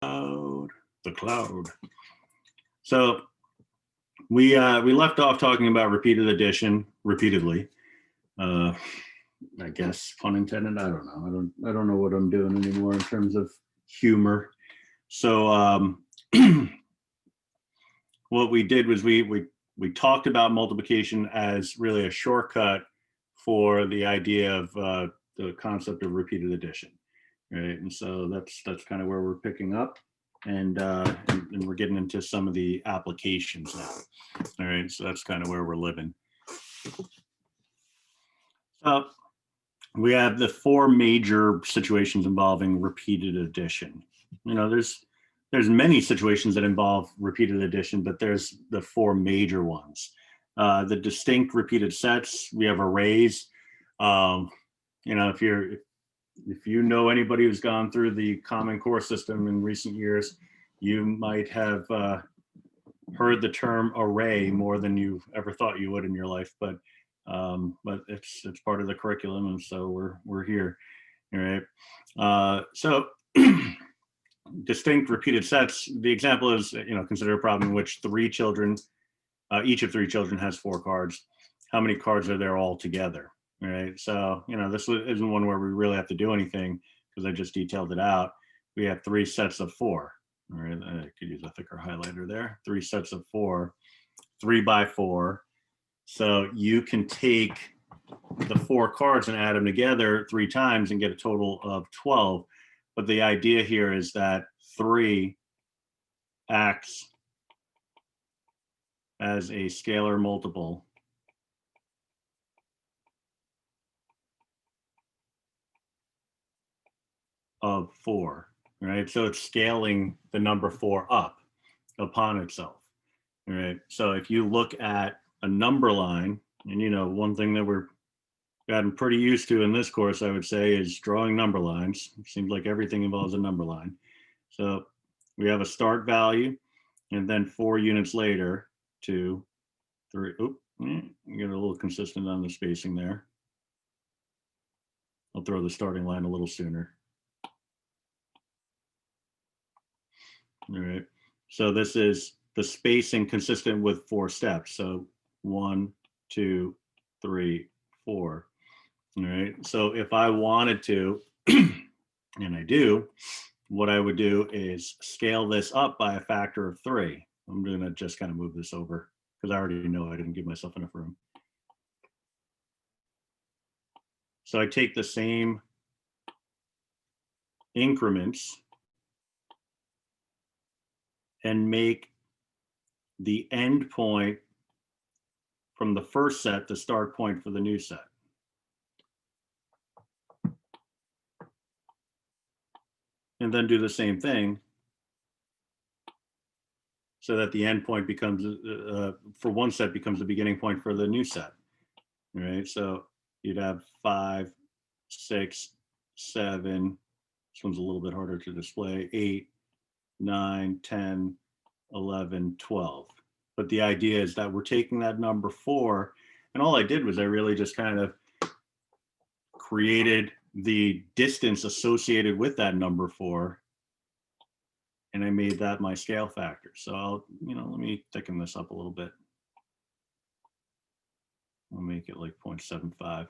Cloud, the cloud. So we left off talking about repeated addition repeatedly. Uh, I guess pun intended. I don't know. I don't know what I'm doing anymore in terms of humor. So what we did was we talked about multiplication as really a shortcut for the idea of the concept of repeated addition, right? And so that's kind of where we're picking up, and we're getting into some of the applications now. All right, so that's kind of where we're living. So we have the four major situations involving repeated addition. You know, there's many situations that involve repeated addition, but there's the four major ones. The distinct repeated sets, we have arrays. You know, if you know anybody who's gone through the Common Core system in recent years, you might have heard the term array more than you ever thought you would in your life, but it's part of the curriculum, and so we're here. All right. So distinct repeated sets. The example is, you know, consider a problem in which three children, each of three children has four cards. How many cards are there all together? All right. So, you know, this isn't one where we really have to do anything because I just detailed it out. We have three sets of four. All right. I could use a thicker highlighter there. Three sets of four, 3 by 4. So you can take the four cards and add them together 3 times and get a total of 12. But the idea here is that 3 acts as a scalar multiple of 4, right? So it's scaling the number 4 up upon itself, right? So if you look at a number line, and you know, one thing that we're gotten pretty used to in this course, I would say, is drawing number lines. It seems like everything involves a number line. So we have a start value, and then 4 units later, 2, 3. Oop, get a little consistent on the spacing there. I'll throw the starting line a little sooner. All right. So this is the spacing consistent with 4 steps. So 1, 2, 3, 4. All right. So if I wanted to, and I do, what I would do is scale this up by a factor of 3. I'm going to just kind of move this over because I already know I didn't give myself enough room. So I take the same increments and make the end point from the first set the start point for the new set. And then do the same thing so that the end point becomes, for one set, becomes the beginning point for the new set. All right, so you'd have 5, 6, 7. This one's a little bit harder to display. 8, 9, 10, 11, 12. But the idea is that we're taking that number 4, and all I did was I really just kind of created the distance associated with that number 4, and I made that my scale factor. So I'll, you know, let me thicken this up a little bit. I'll make it like 0.75.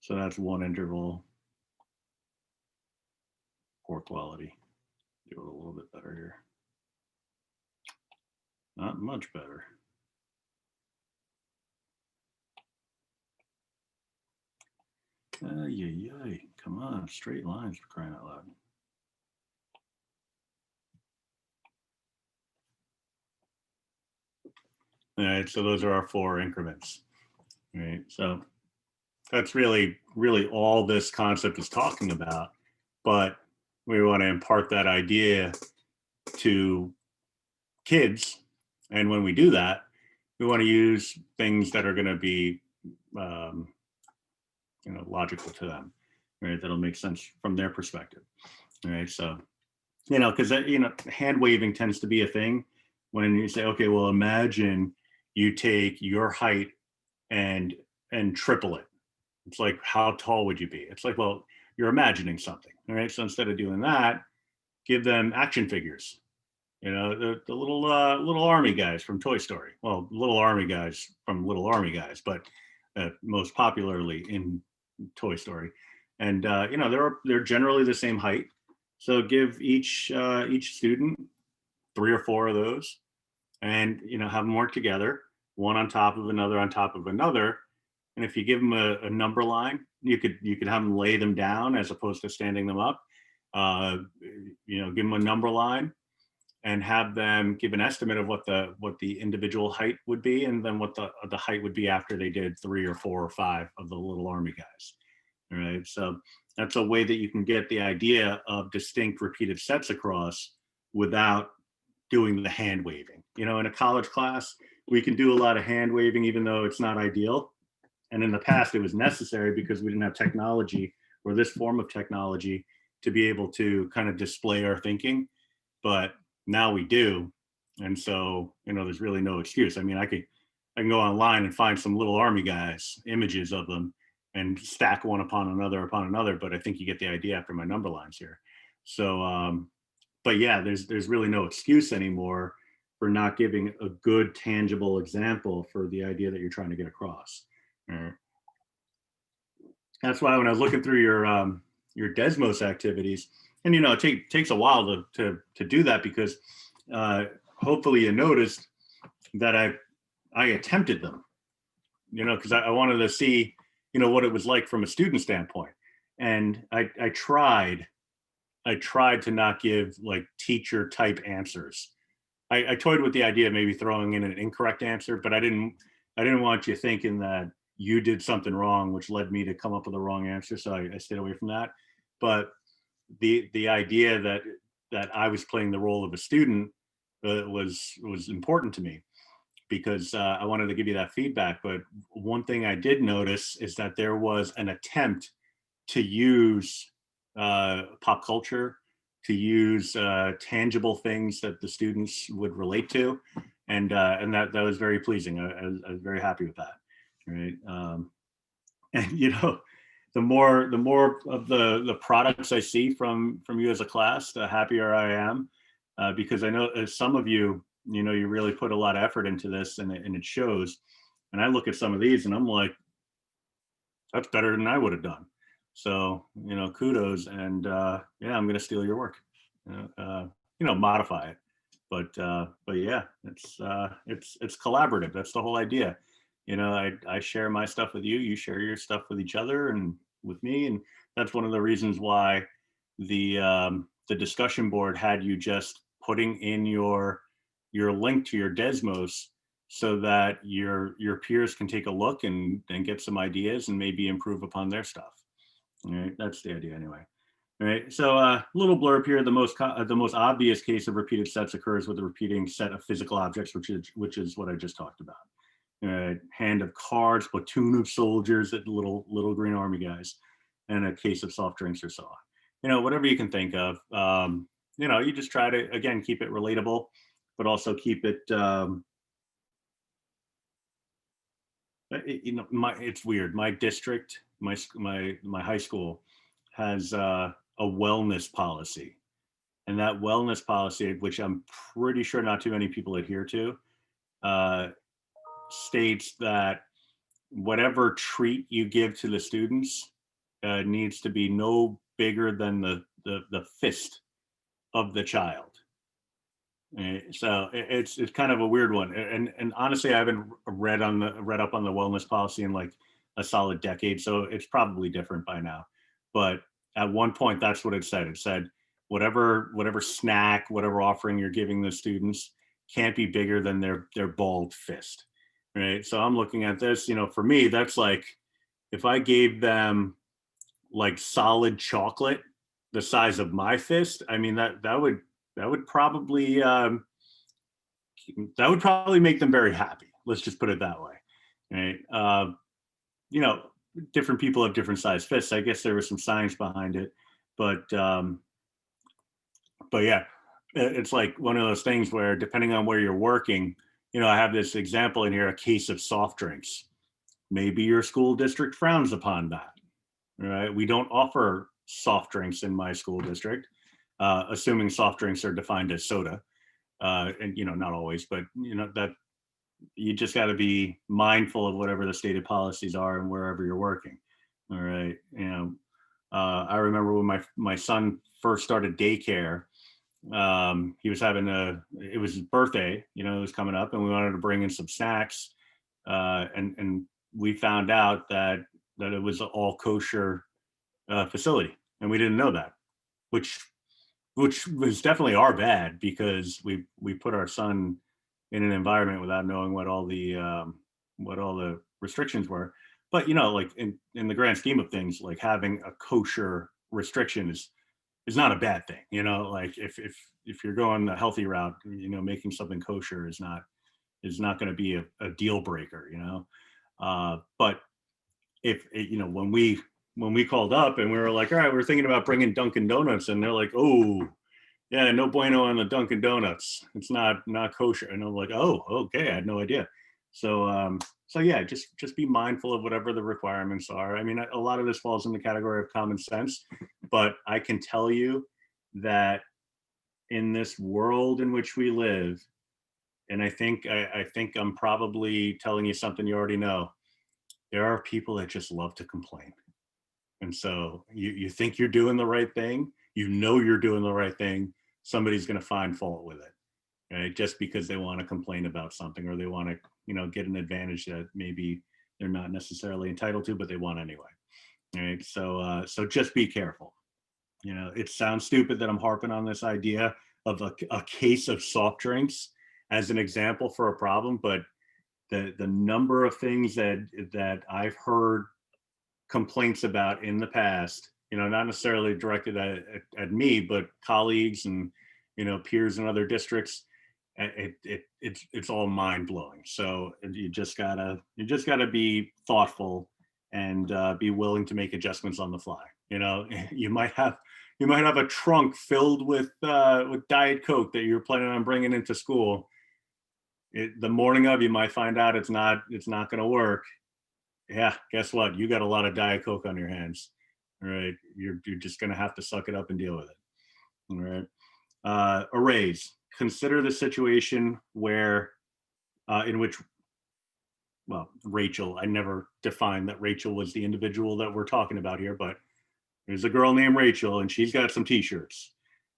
So that's one interval. Poor quality. Do it a little bit better here. Not much better. Yay. Come on, straight lines for crying out loud. All right, so those are our 4 increments. All right, so that's really all this concept is talking about, but we want to impart that idea to kids, and when we do that, we want to use things that are going to be you know, logical to them, right? That'll make sense from their perspective. All right, so you know, because you know, hand waving tends to be a thing when you say, okay, well, imagine you take your height and triple it, It's like, how tall would you be? It's like, well, you're imagining something, all right? So instead of doing that, give them action figures. You know, the little army guys from Toy Story. Well, little army guys from Little Army Guys, but most popularly in Toy Story. And you know, they're generally the same height. So give each student 3 or 4 of those, and you know, have them work together, one on top of another on top of another. And if you give them a number line, you could have them lay them down as opposed to standing them up. Uh, you know, give them a number line and have them give an estimate of what the individual height would be, and then what the height would be after they did 3 or 4 or 5 of the little army guys. All right, so that's a way that you can get the idea of distinct repeated sets across without doing the hand waving. You know, in a college class, we can do a lot of hand waving, even though it's not ideal. And in the past, it was necessary because we didn't have technology, or this form of technology, to be able to kind of display our thinking. But now we do. And so, you know, there's really no excuse. I mean, I can go online and find some little army guys, images of them, and stack one upon another. But I think you get the idea after my number lines here. So, but yeah, there's really no excuse anymore for not giving a good tangible example for the idea that you're trying to get across. That's why when I was looking through your Desmos activities, and you know, it takes a while to do that, because hopefully you noticed that I attempted them, you know, because I wanted to see, you know, what it was like from a student standpoint. And I tried to not give like teacher type answers. I toyed with the idea of maybe throwing in an incorrect answer, but I didn't want you thinking that you did something wrong, which led me to come up with the wrong answer. So I stayed away from that. But the idea that I was playing the role of a student was important to me, because I wanted to give you that feedback. But one thing I did notice is that there was an attempt to use pop culture, to use tangible things that the students would relate to, and that was very pleasing. I was very happy with that. Right, and you know, the more of the products I see from you as a class, the happier I am, because I know some of you, you know, you really put a lot of effort into this, and it shows. And I look at some of these and I'm like, that's better than I would have done. So, you know, kudos. And yeah, I'm going to steal your work, you know, modify it. But yeah, it's collaborative. That's the whole idea. You know, I share my stuff with you, you share your stuff with each other and with me. And that's one of the reasons why the discussion board had you just putting in your link to your Desmos, so that your peers can take a look and get some ideas and maybe improve upon their stuff. All right, that's the idea anyway. All right, so a little blurb here. The most obvious case of repeated sets occurs with a repeating set of physical objects, which is what I just talked about. Hand of cards, platoon of soldiers, little green army guys, and a case of soft drinks or so on. You know, whatever you can think of. You know, you just try to, again, keep it relatable, but also keep it. You know, it's weird. My district, my high school has a wellness policy, and that wellness policy, which I'm pretty sure not too many people adhere to, states that whatever treat you give to the students needs to be no bigger than the fist of the child. So it's kind of a weird one, and honestly, I haven't read up on the wellness policy in like a solid decade, so it's probably different by now. But at one point, that's what it said. It said whatever snack, whatever offering you're giving the students can't be bigger than their balled fist, right? So I'm looking at this, you know, for me, that's like if I gave them like solid chocolate the size of my fist, I mean that would probably make them very happy. Let's just put it that way, right? You know, different people have different size fists. I guess there was some science behind it, but yeah, it's like one of those things where depending on where you're working, you know, I have this example in here, a case of soft drinks. Maybe your school district frowns upon that. Right? We don't offer soft drinks in my school district, assuming soft drinks are defined as soda. And not always, but that you just got to be mindful of whatever the stated policies are and wherever you're working. All right. I remember when my son first started daycare, he was having it was his birthday, it was coming up, and we wanted to bring in some snacks. And we found out that it was an all kosher facility, and we didn't know that, which was definitely our bad, because we put our son in an environment without knowing what all the restrictions were. But like in the grand scheme of things, like having a kosher restriction is not a bad thing. Like if you're going the healthy route, making something kosher is not going to be a deal breaker. But if when we called up and we were like, all right, we're thinking about bringing Dunkin' Donuts, and they're like, oh, yeah, no bueno on the Dunkin' Donuts. It's not kosher. And I'm like, oh, okay, I had no idea. So yeah, just be mindful of whatever the requirements are. I mean, a lot of this falls in the category of common sense, but I can tell you that in this world in which we live, and I think I'm probably telling you something you already know, there are people that just love to complain. And so you think you're doing the right thing, you're doing the right thing, somebody's going to find fault with it, right? Just because they want to complain about something, or they want to, get an advantage that maybe they're not necessarily entitled to, but they want anyway. Right. So just be careful. It sounds stupid that I'm harping on this idea of a case of soft drinks as an example for a problem, but the number of things that I've heard complaints about in the past, not necessarily directed at me, but colleagues and peers in other districts, it's all mind blowing. So you just gotta be thoughtful and be willing to make adjustments on the fly. You might have a trunk filled with Diet Coke that you're planning on bringing into school. The morning of, you might find out it's not going to work. Yeah, guess what? You got a lot of Diet Coke on your hands. All right, you're just going to have to suck it up and deal with it. All right. Arrays. Consider the situation where, in which, well, Rachel. I never defined that Rachel was the individual that we're talking about here, but there's a girl named Rachel, and she's got some T-shirts.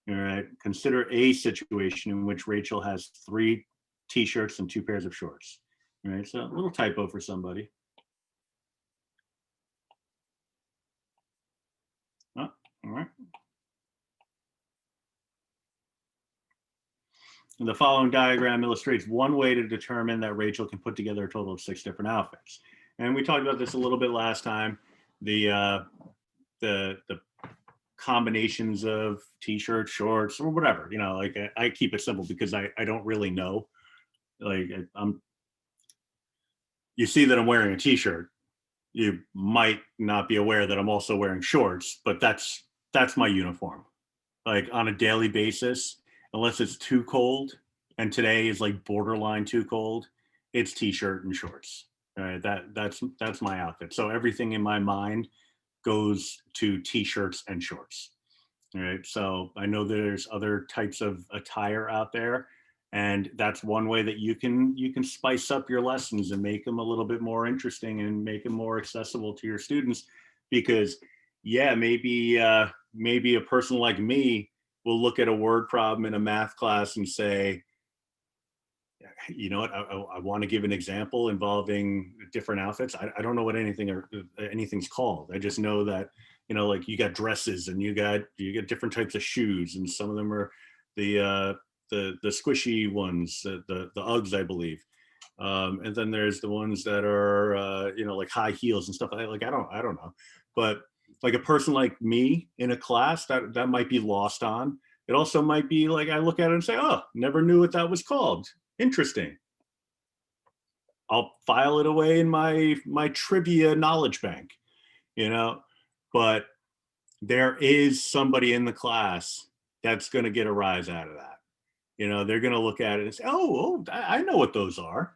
All right. Consider a situation in which Rachel has 3 T-shirts and 2 pairs of shorts. All right. So a little typo for somebody. Oh, all right. And the following diagram illustrates one way to determine that Rachel can put together a total of 6 different outfits. And we talked about this a little bit last time. The combinations of T-shirts, shorts, or whatever. Like I keep it simple because I don't really know. Like you see that I'm wearing a T-shirt. You might not be aware that I'm also wearing shorts, but that's my uniform. Like on a daily basis, unless it's too cold, and today is like borderline too cold, it's T-shirt and shorts. All right, that's my outfit. So everything in my mind goes to T-shirts and shorts. All right, so I know there's other types of attire out there, and that's one way that you can spice up your lessons and make them a little bit more interesting and make them more accessible to your students. Because yeah, maybe a person like me will look at a word problem in a math class and say, you know what, I want to give an example involving different outfits. I don't know what anything's called. I just know that, like you got dresses and you got different types of shoes, and some of them are the squishy ones, the Uggs, I believe. And then there's the ones that are, like high heels and stuff. I don't know. But like a person like me in a class, that might be lost on. It also might be like, I look at it and say, oh, never knew what that was called. Interesting. I'll file it away in my trivia knowledge bank, but there is somebody in the class that's going to get a rise out of that. They're going to look at it and say, oh, I know what those are.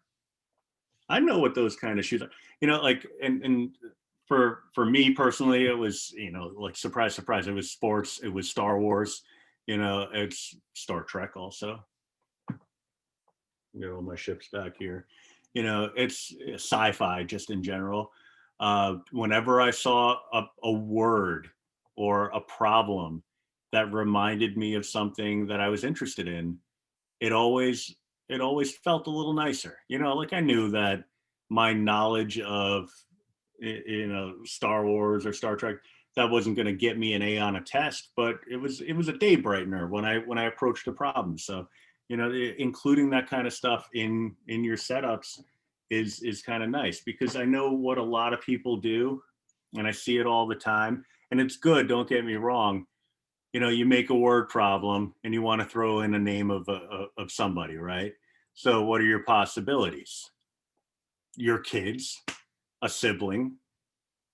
I know what those kind of shoes are. Like, and for me personally, it was, like, surprise, surprise. It was sports. It was Star Wars. It's Star Trek also. Get all my ships back here. It's sci-fi just in general. Whenever I saw a word or a problem that reminded me of something that I was interested in, it always it always felt a little nicer. Like, I knew that my knowledge of Star Wars or Star Trek, that wasn't going to get me an A on a test, but it was a day brightener when I approached the problem. So, including that kind of stuff in your setups is kind of nice, because I know what a lot of people do, and I see it all the time, and it's good. Don't get me wrong. You make a word problem and you want to throw in a name of somebody, right? So what are your possibilities? Your kids, a sibling,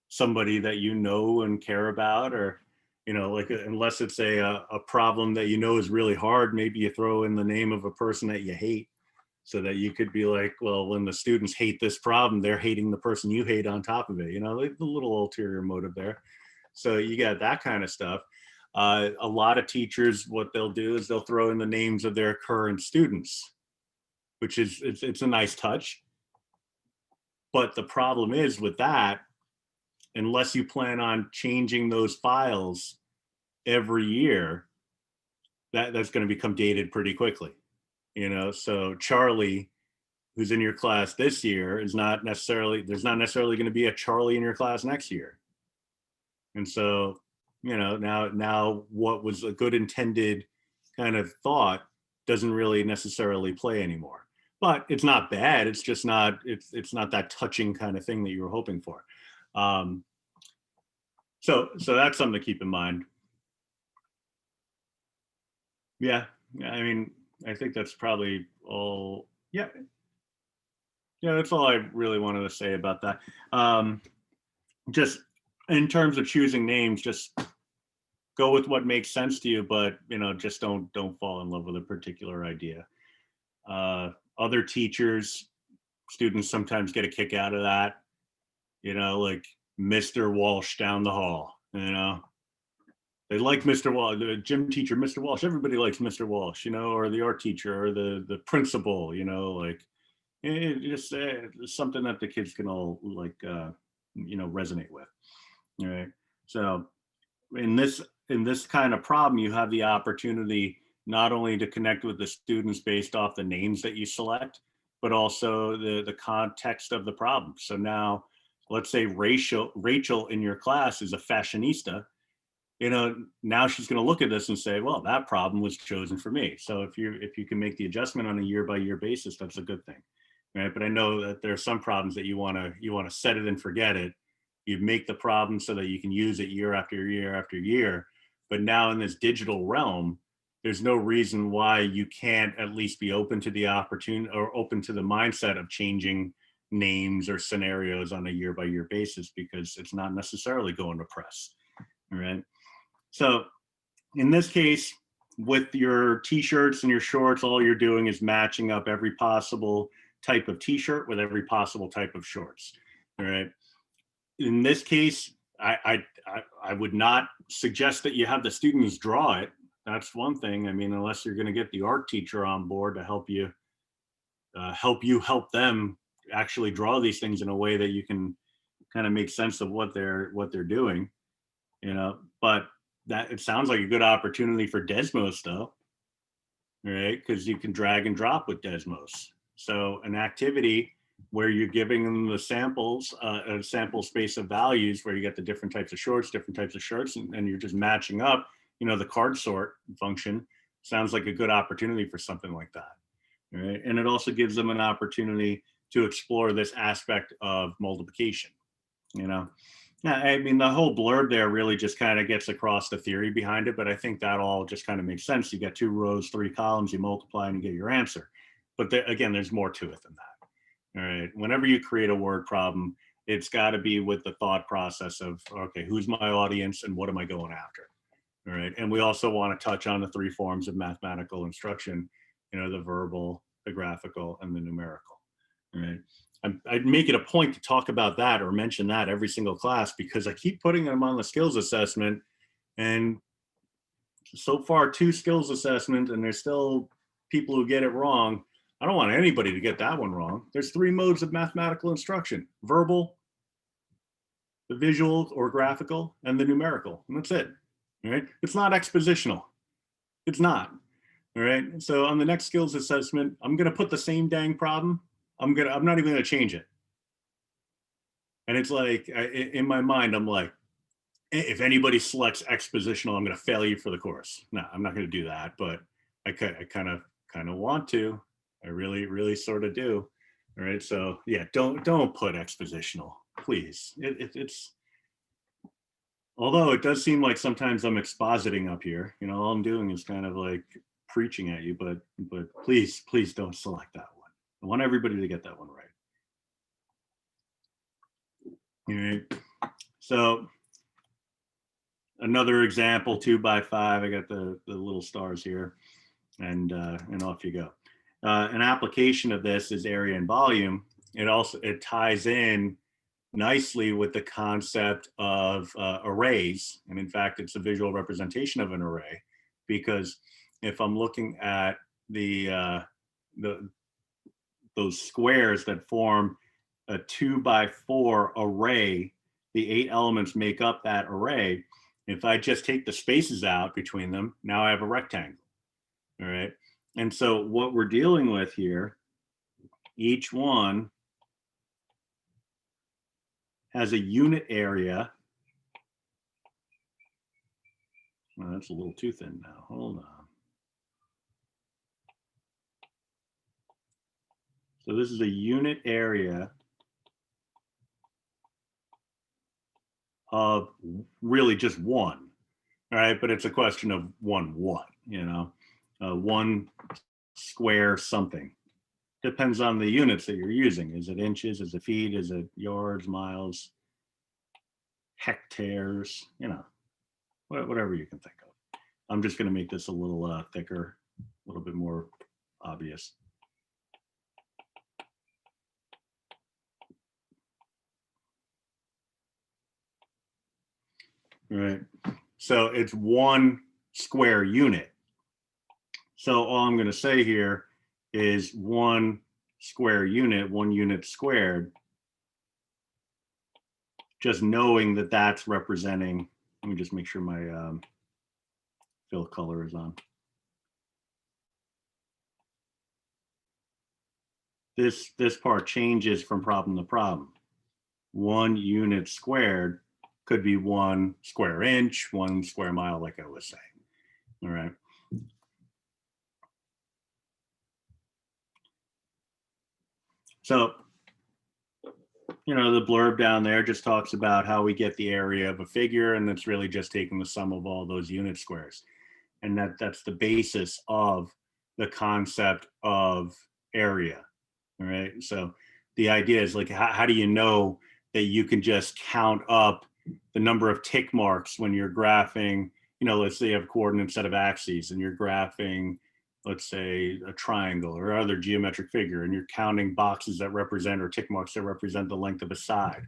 somebody that you know and care about, or like, unless it's a problem that is really hard, maybe you throw in the name of a person that you hate, so that you could be like, well, when the students hate this problem, they're hating the person you hate on top of it. Like the little ulterior motive there. So you got that kind of stuff. A lot of teachers, what they'll do is they'll throw in the names of their current students, which is, it's a nice touch. But the problem is with that, unless you plan on changing those files every year, that's going to become dated pretty quickly. So Charlie, who's in your class this year, there's not necessarily going to be a Charlie in your class next year. And so, now what was a good intended kind of thought doesn't really necessarily play anymore. But it's not bad. It's just not, it's not that touching kind of thing that you were hoping for. So that's something to keep in mind. Yeah. I mean, I think that's probably all. Yeah. Yeah, that's all I really wanted to say about that. Just in terms of choosing names, just go with what makes sense to you, but just don't fall in love with a particular idea. Other teachers, students sometimes get a kick out of that. Like Mr. Walsh down the hall. They like Mr. Walsh, the gym teacher, Mr. Walsh. Everybody likes Mr. Walsh, or the art teacher, or the principal. Like, it just something that the kids can all, like, resonate with. All right. So in this kind of problem, you have the opportunity not only to connect with the students based off the names that you select, but also the context of the problem. So now, let's say Rachel in your class is a fashionista. Now she's going to look at this and say, well, that problem was chosen for me. So if you can make the adjustment on a year by year basis, that's a good thing, right? But I know that there are some problems that you want to set it and forget it. You make the problem so that you can use it year after year after year. But now in this digital realm, there's no reason why you can't at least be open to the opportunity, or open to the mindset of changing names or scenarios on a year by year basis, because it's not necessarily going to press. All right. So in this case, with your t-shirts and your shorts, all you're doing is matching up every possible type of t-shirt with every possible type of shorts. All right. In this case, I would not suggest that you have the students draw it. That's one thing. I mean, unless you're going to get the art teacher on board to help you help them actually draw these things in a way that you can kind of make sense of what they're doing. But that, it sounds like a good opportunity for Desmos though, right? Because you can drag and drop with Desmos. So an activity where you're giving them the samples, a sample space of values, where you get the different types of shorts, different types of shirts, and you're just matching up, the card sort function sounds like a good opportunity for something like that. Right? And it also gives them an opportunity to explore this aspect of multiplication. Yeah, I mean, the whole blurb there really just kind of gets across the theory behind it, but I think that all just kind of makes sense. You got 2 rows, 3 columns, you multiply and you get your answer. But again, there's more to it than that. All right. Whenever you create a word problem, it's got to be with the thought process of, okay, who's my audience and what am I going after? All right. And we also want to touch on the 3 forms of mathematical instruction, the verbal, the graphical, and the numerical. All right. I'd make it a point to talk about that or mention that every single class, because I keep putting them on the skills assessment, and so far 2 skills assessments, and there's still people who get it wrong. I don't want anybody to get that one wrong. There's 3 modes of mathematical instruction: verbal, the visual or graphical, and the numerical, and that's it. All right, it's not expositional. It's not. All right, so on the next skills assessment, I'm going to put the same dang problem. I'm not even going to change it. And it's like, in my mind, I'm like, if anybody selects expositional, I'm going to fail you for the course. No, I'm not going to do that, but I kind of want to. I really sort of do. All right, so yeah, don't put expositional, please. It's although it does seem like sometimes I'm expositing up here. You know, all I'm doing is kind of like preaching at you, but please don't select that one. I want everybody to get that one right. All right, so another example, 2 by 5. I got the little stars here, and off you go. An application of this is area and volume. It ties in nicely with the concept of arrays, and in fact, it's a visual representation of an array, because if I'm looking at those squares that form a 2 by 4 array, the 8 elements make up that array. If I just take the spaces out between them, now I have a rectangle. All right. And so what we're dealing with here, each one has a unit area. Well, that's a little too thin now. Hold on. So this is a unit area of really just one. All right. But it's a question of one what, you know, one square something. Depends on the units that you're using. Is it inches? Is it feet? Is it yards, miles, hectares? You know, whatever you can think of. I'm just going to make this a little thicker, a little bit more obvious. All right. So it's one square unit. So all I'm going to say here is one square unit, 1 unit squared. Just knowing that that's representing, let me just make sure my fill color is on. This part changes from problem to problem. 1 unit squared could be 1 square inch, 1 square mile, like I was saying. All right. So, you know, the blurb down there just talks about how we get the area of a figure, and it's really just taking the sum of all those unit squares. And that's the basis of the concept of area. All right. So the idea is like, how do you know that you can just count up the number of tick marks when you're graphing, you know, let's say you have coordinates set of axes and you're graphing, let's say, a triangle or other geometric figure, and you're counting boxes that represent, or tick marks that represent, the length of a side.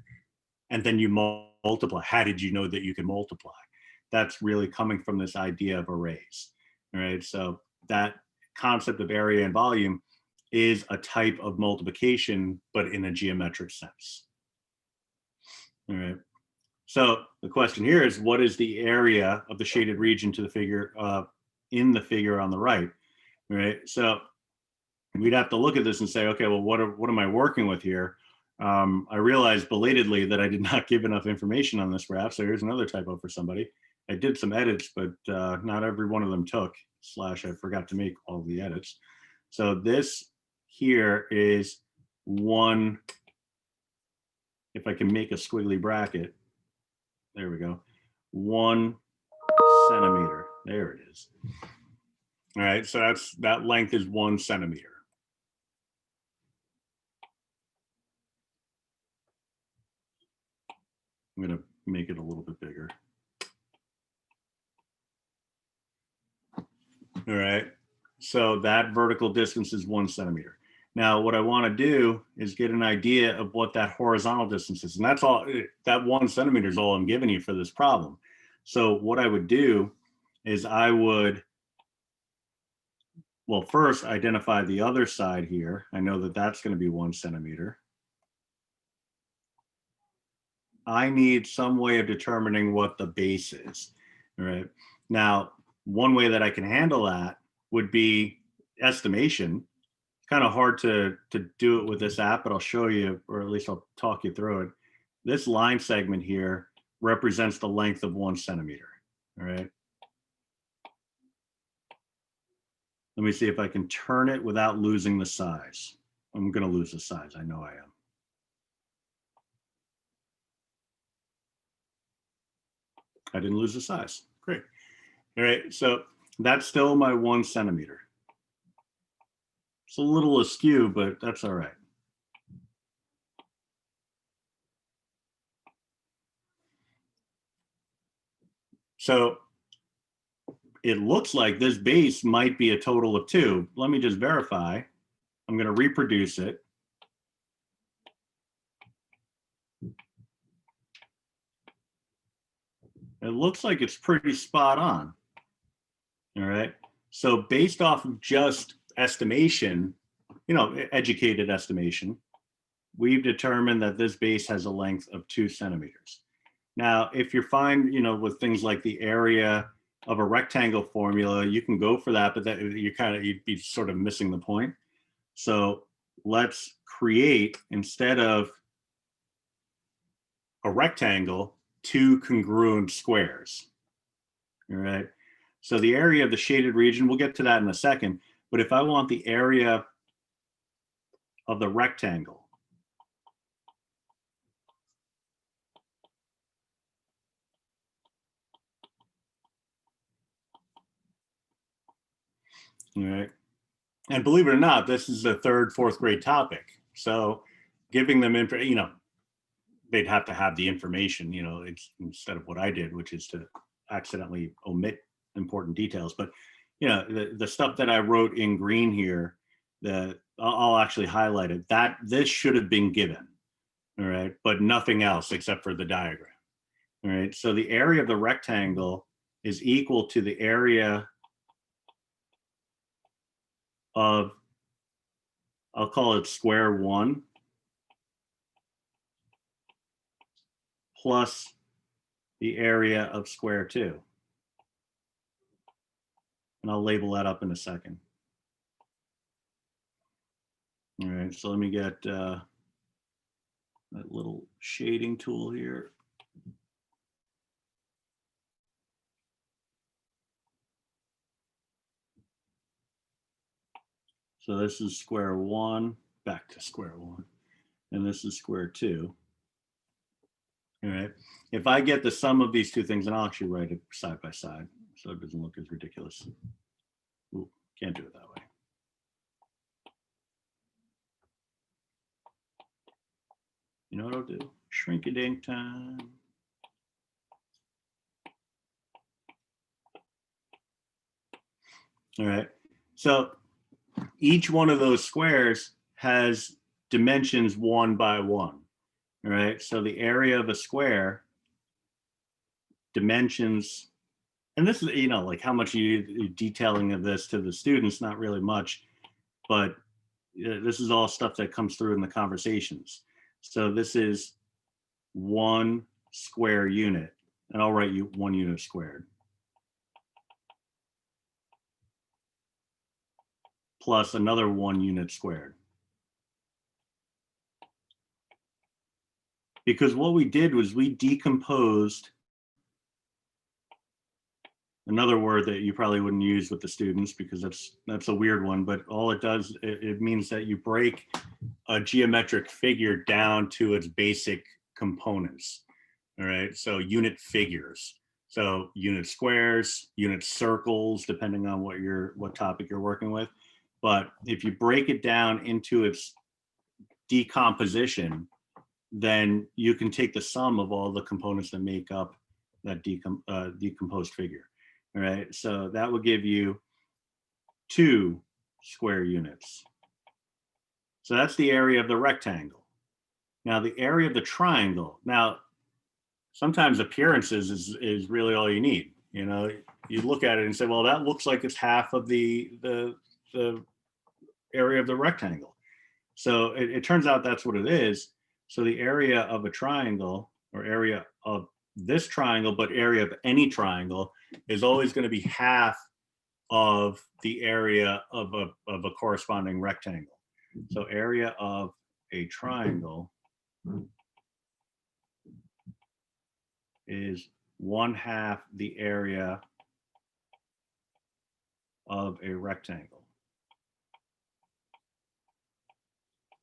And then you multiply. How did you know that you can multiply? That's really coming from this idea of arrays. All right. So that concept of area and volume is a type of multiplication, but in a geometric sense. All right. So the question here is, what is the area of the shaded region to the figure in the figure on the right? All right. So we'd have to look at this and say, okay, well, what am I working with here? I realized belatedly that I did not give enough information on this graph. So here's another typo for somebody. I did some edits, but not every one of them took, / I forgot to make all the edits. So this here is 1, if I can make a squiggly bracket, there we go, 1 centimeter. There it is. All right, so that length is 1 centimeter. I'm going to make it a little bit bigger. All right, so that vertical distance is 1 centimeter. Now, what I want to do is get an idea of what that horizontal distance is. And that's all, that 1 centimeter is all I'm giving you for this problem. So what I would do is I would, well, first identify the other side here. I know that that's going to be 1 centimeter. I need some way of determining what the base is. All right. Now, one way that I can handle that would be estimation. Kind of hard to do it with this app, but I'll show you, or at least I'll talk you through it. This line segment here represents the length of 1 centimeter. All right. Let me see if I can turn it without losing the size. I'm going to lose the size. I know I am. I didn't lose the size. Great. All right. So that's still my 1 centimeter. It's a little askew, but that's all right. So it looks like this base might be a total of 2. Let me just verify. I'm going to reproduce it. It looks like it's pretty spot on. All right. So based off of just estimation, you know, educated estimation, we've determined that this base has a length of 2 centimeters. Now, if you're fine, you know, with things like the area of a rectangle formula, you can go for that, but that you'd be sort of missing the point. So let's create, instead of a rectangle, 2 congruent squares. All right. So the area of the shaded region, we'll get to that in a second. But if I want the area of the rectangle, all right. And believe it or not, this is a 3rd, 4th grade topic. So giving them info, you know, they'd have to have the information, you know, instead of what I did, which is to accidentally omit important details. But, you know, the stuff that I wrote in green here, I'll actually highlight it. That this should have been given, all right, but nothing else except for the diagram. All right, so the area of the rectangle is equal to the area of, I'll call it square 1 plus the area of square 2. And I'll label that up in a second. All right, so let me get that little shading tool here. So this is square 1, back to square 1, and this is square 2. All right, if I get the sum of these 2 things, and I'll actually write it side by side so it doesn't look as ridiculous. Ooh, can't do it that way. You know what I'll do? Shrink-a-dink time. All right, so each one of those squares has dimensions 1 by 1. All right, so the area of a square dimensions, and this is, you know, like how much you detailing of this to the students, not really much, but this is all stuff that comes through in the conversations. So this is 1 square unit, and I'll write you 1 unit squared plus another 1 unit squared. Because what we did was we decomposed another word that you probably wouldn't use with the students because that's a weird one, but all it does, it means that you break a geometric figure down to its basic components. All right, so unit figures. So unit squares, unit circles, depending on what topic you're working with. But if you break it down into its decomposition, then you can take the sum of all the components that make up that decomposed figure. All right, so that will give you 2 square units. So that's the area of the rectangle. Now the area of the triangle. Now, sometimes appearances is really all you need. You know, you look at it and say, well, that looks like it's half of the area of the rectangle. So it turns out that's what it is. So the area of a triangle, or area of this triangle, but area of any triangle, is always going to be half of the area of a corresponding rectangle. So area of a triangle is 1/2 the area of a rectangle.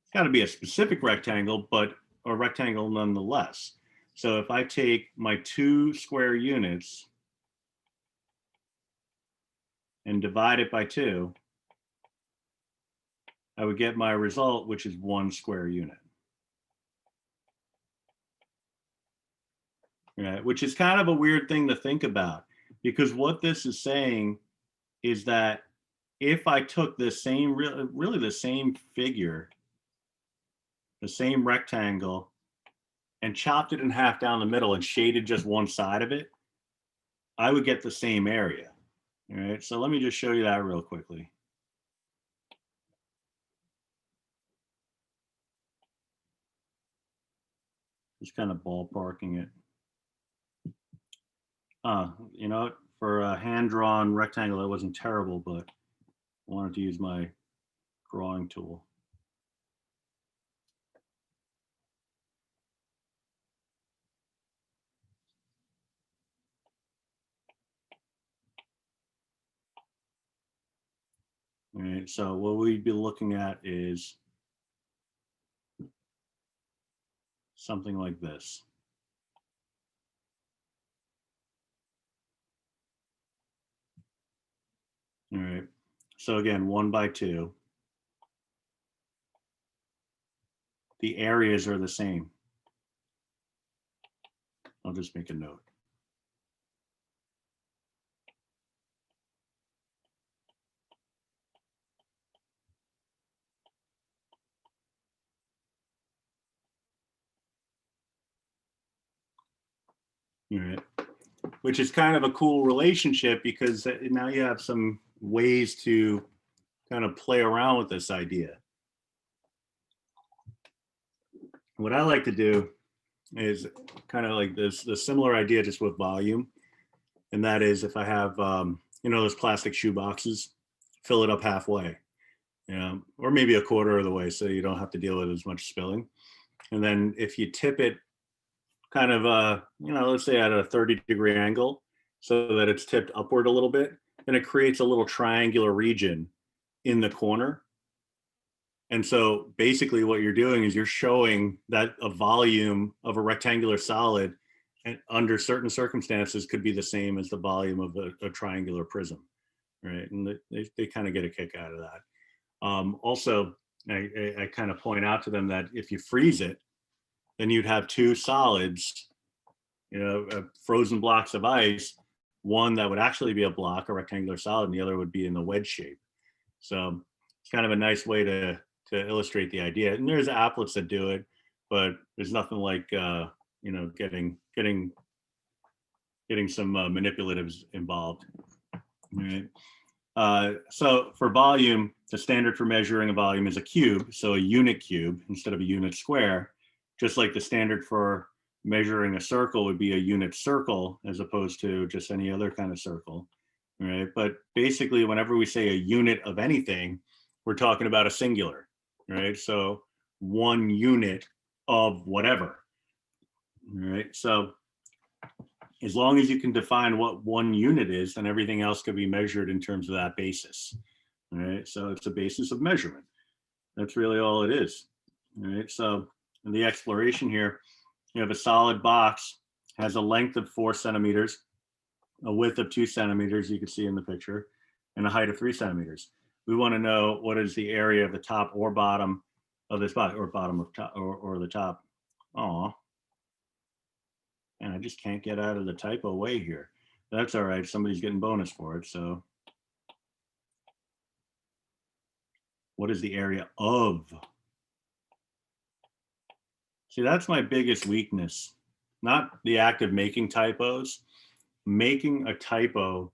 It's got to be a specific rectangle, but a rectangle nonetheless. So if I take my 2 square units and divide it by 2, I would get my result, which is 1 square unit. Right? Which is kind of a weird thing to think about, because what this is saying is that if I took the same, really the same figure, the same rectangle, and chopped it in half down the middle and shaded just one side of it, I would get the same area. All right, so let me just show you that real quickly. Just kind of ballparking it. You know, for a hand-drawn rectangle, that wasn't terrible, but I wanted to use my drawing tool. All right, so what we'd be looking at is something like this. All right, so again, 1 by 2. The areas are the same. I'll just make a note. All right, which is kind of a cool relationship, because now you have some ways to kind of play around with this idea. What I like to do is kind of like this, the similar idea, just with volume. And that is, if I have, you know, those plastic shoe boxes, fill it up halfway, you know, or maybe a quarter of the way, so you don't have to deal with as much spilling. And then if you tip it kind of, you know, let's say at a 30-degree angle, so that it's tipped upward a little bit, then it creates a little triangular region in the corner. And so basically what you're doing is you're showing that a volume of a rectangular solid, and under certain circumstances, could be the same as the volume of a triangular prism, right? And they kind of get a kick out of that. Also, I kind of point out to them that if you freeze it, then you'd have 2 solids, you know, frozen blocks of ice, one that would actually be a block, a rectangular solid, and the other would be in the wedge shape. So it's kind of a nice way to illustrate the idea. And there's applets that do it, but there's nothing like you know, getting some manipulatives involved. All right. So for volume, the standard for measuring a volume is a cube, so a unit cube instead of a unit square, just like the standard for measuring a circle would be a unit circle as opposed to just any other kind of circle. Right. But basically, whenever we say a unit of anything, we're talking about a singular, right? So 1 unit of whatever, right? So as long as you can define what 1 unit is, then everything else can be measured in terms of that basis, right? So it's a basis of measurement. That's really all it is, right? So in the exploration here, you have a solid box, has a length of 4 centimeters, a width of 2 centimeters, you can see in the picture, and a height of 3 centimeters. We want to know what is the area of the top or bottom of this box, or bottom of top, or the top. Oh, and I just can't get out of the typo way here. That's all right. Somebody's getting bonus for it. So what is the area of See, that's my biggest weakness. Not the act of making typos, making a typo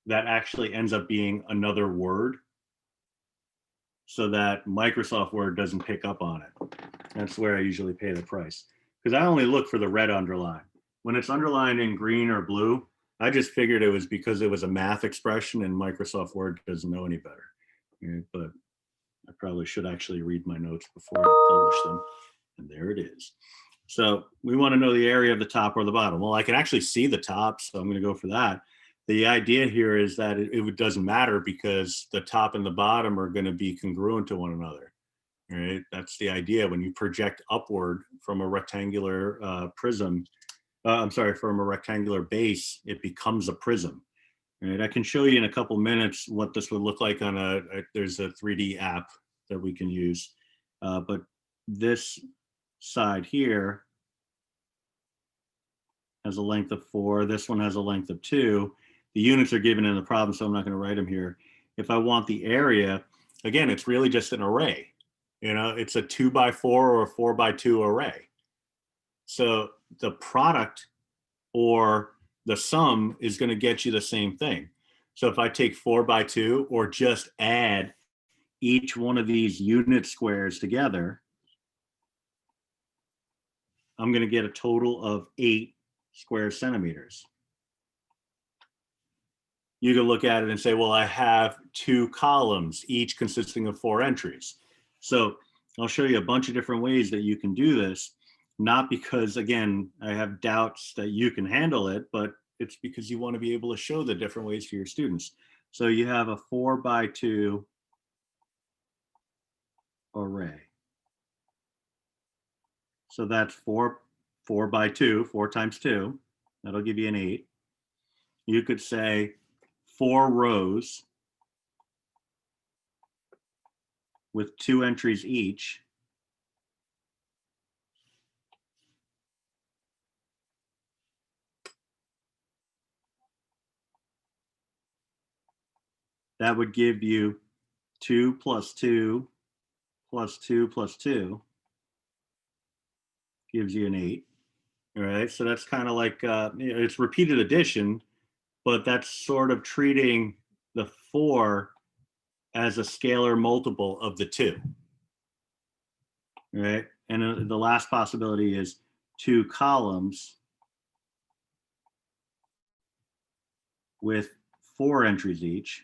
that actually ends up being another word so that Microsoft Word doesn't pick up on it. That's where I usually pay the price. Because I only look for the red underline. When it's underlined in green or blue, I just figured it was because it was a math expression and Microsoft Word doesn't know any better. But I probably should actually read my notes before I publish them. And there it is. So we want to know the area of the top or the bottom. Well, I can actually see the top, so I'm going to go for that. The idea here is that it doesn't matter because the top and the bottom are going to be congruent to one another. Right? That's the idea. When you project upward from a rectangular prism, from a rectangular base, it becomes a prism. Right? I can show you in a couple minutes what this would look like on there's a 3D app that we can use. But this side here has a length of 4. This one has a length of 2. The units are given in the problem, so I'm not going to write them here. If I want the area, again, it's really just an array. It's a 2x4 or a 4x2 array. So the product or the sum is going to get you the same thing. So if I take 4x2 or just add each one of these unit squares together, I'm going to get a total of 8 square centimeters. You can look at it and say, well, I have 2 columns, each consisting of 4 entries. So I'll show you a bunch of different ways that you can do this, not because, again, I have doubts that you can handle it, but it's because you want to be able to show the different ways for your students. So you have a 4x2 array. So that's 4 by 2, 4 times 2. That'll give you an 8. You could say 4 rows with 2 entries each. That would give you 2 plus 2 plus 2 plus 2 gives you an 8. All right, so that's kind of like, it's repeated addition, but that's sort of treating the 4 as a scalar multiple of the 2. Right, and the last possibility is 2 columns with 4 entries each.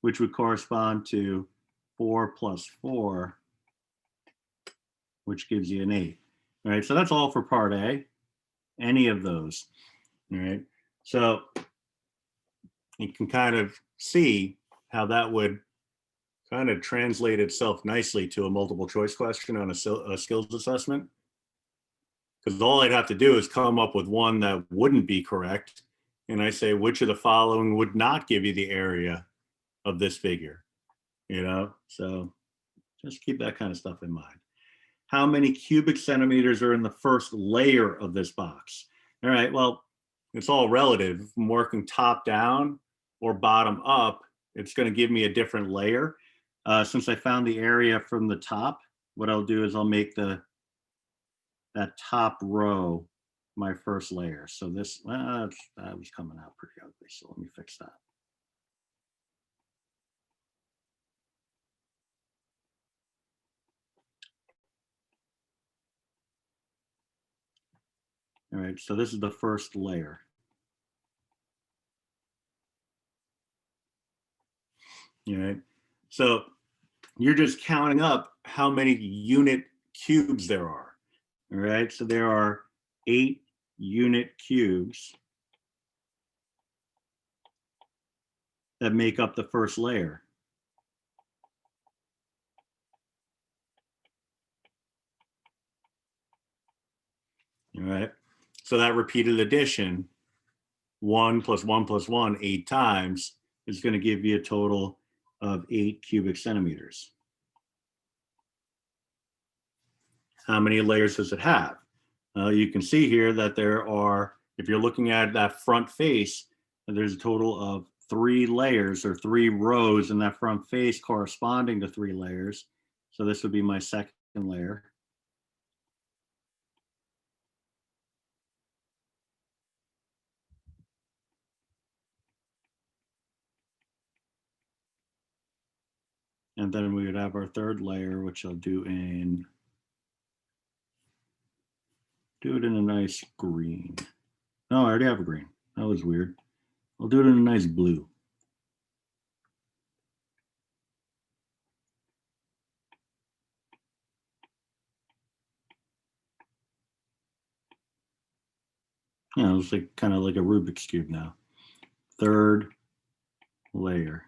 Which would correspond to 4 plus 4, which gives you an 8. All right, so that's all for part A, any of those. All right, so you can kind of see how that would kind of translate itself nicely to a multiple choice question on a skills assessment. Because all I'd have to do is come up with one that wouldn't be correct. And I say, which of the following would not give you the area of this figure? So just keep that kind of stuff in mind. How many cubic centimeters are in the first layer of this box? All right, well, it's all relative. If I'm working top down or bottom up, it's going to give me a different layer. Since I found the area from the top, what I'll do is I'll make that top row my first layer. So this, that was coming out pretty ugly. So let me fix that. All right, so this is the first layer. All right, so you're just counting up how many unit cubes there are. All right, so there are 8 unit cubes that make up the first layer. All right, so that repeated addition, 1 plus 1 plus 1, 8 times, is going to give you a total of 8 cubic centimeters. How many layers does it have? You can see here that there are, if you're looking at that front face, there's a total of 3 layers or 3 rows in that front face corresponding to 3 layers. So this would be my second layer. And then we would have our third layer, which I'll do it in a nice green. No, I already have a green. That was weird. I'll do it in a nice blue. Yeah, it's like kind of like a Rubik's Cube now. Third layer.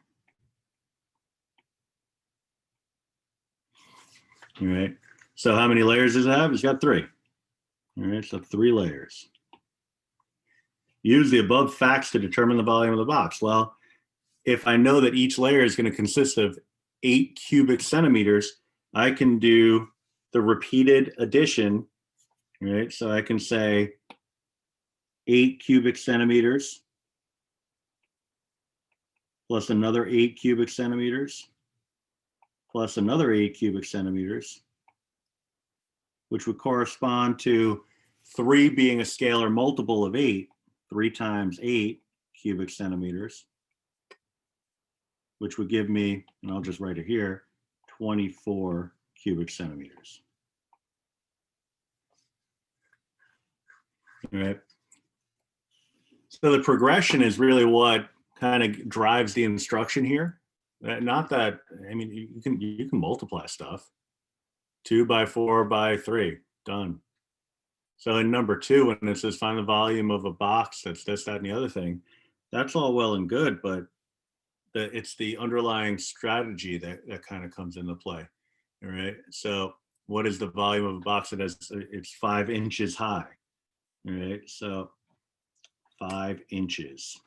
All right. So how many layers does it have? It's got 3. All right, so 3 layers. Use the above facts to determine the volume of the box. Well, if I know that each layer is going to consist of 8 cubic centimeters, I can do the repeated addition, right? So I can say 8 cubic centimeters plus another 8 cubic centimeters plus another 8 cubic centimeters, which would correspond to 3 being a scalar multiple of 8, 3 times 8 cubic centimeters, which would give me, and I'll just write it here, 24 cubic centimeters. All right. So the progression is really what kind of drives the instruction here. Not that, I mean, you can multiply stuff. 2 by 4 by 3, done. So in number 2, when it says find the volume of a box that's this, that, and the other thing, that's all well and good, but it's the underlying strategy that kind of comes into play. All right. So what is the volume of a box that has, it's 5 inches high. All right. So 5 inches.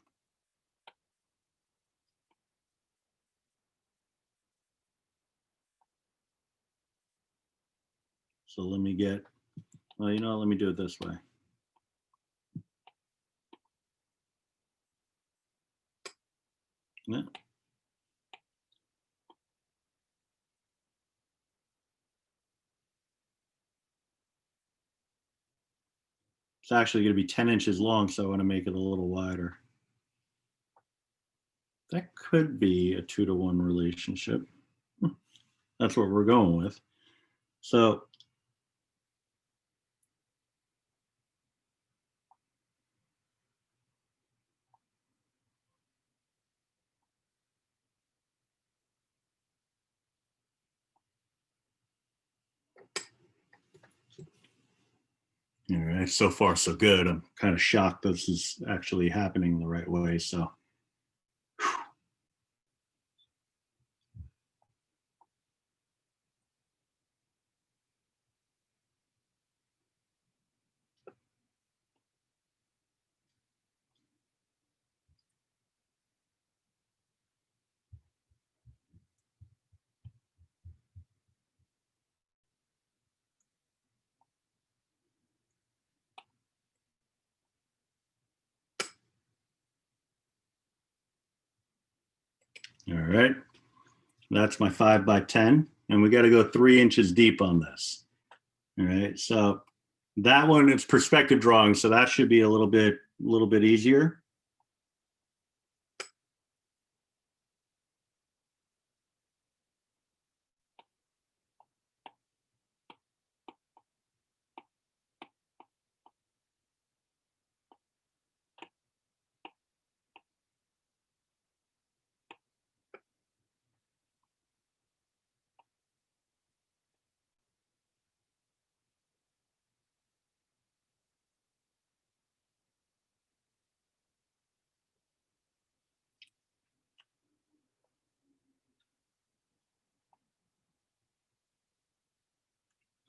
So let me get, well, you know, let me do it this way. Yeah. It's actually going to be 10 inches long, so I want to make it a little wider. That could be a 2-to-1 relationship. That's what we're going with. So all right, so far so good. I'm kind of shocked this is actually happening the right way. So all right, that's my 5 by 10, and we got to go 3 inches deep on this. All right, so that one is perspective drawing, so that should be a little bit easier.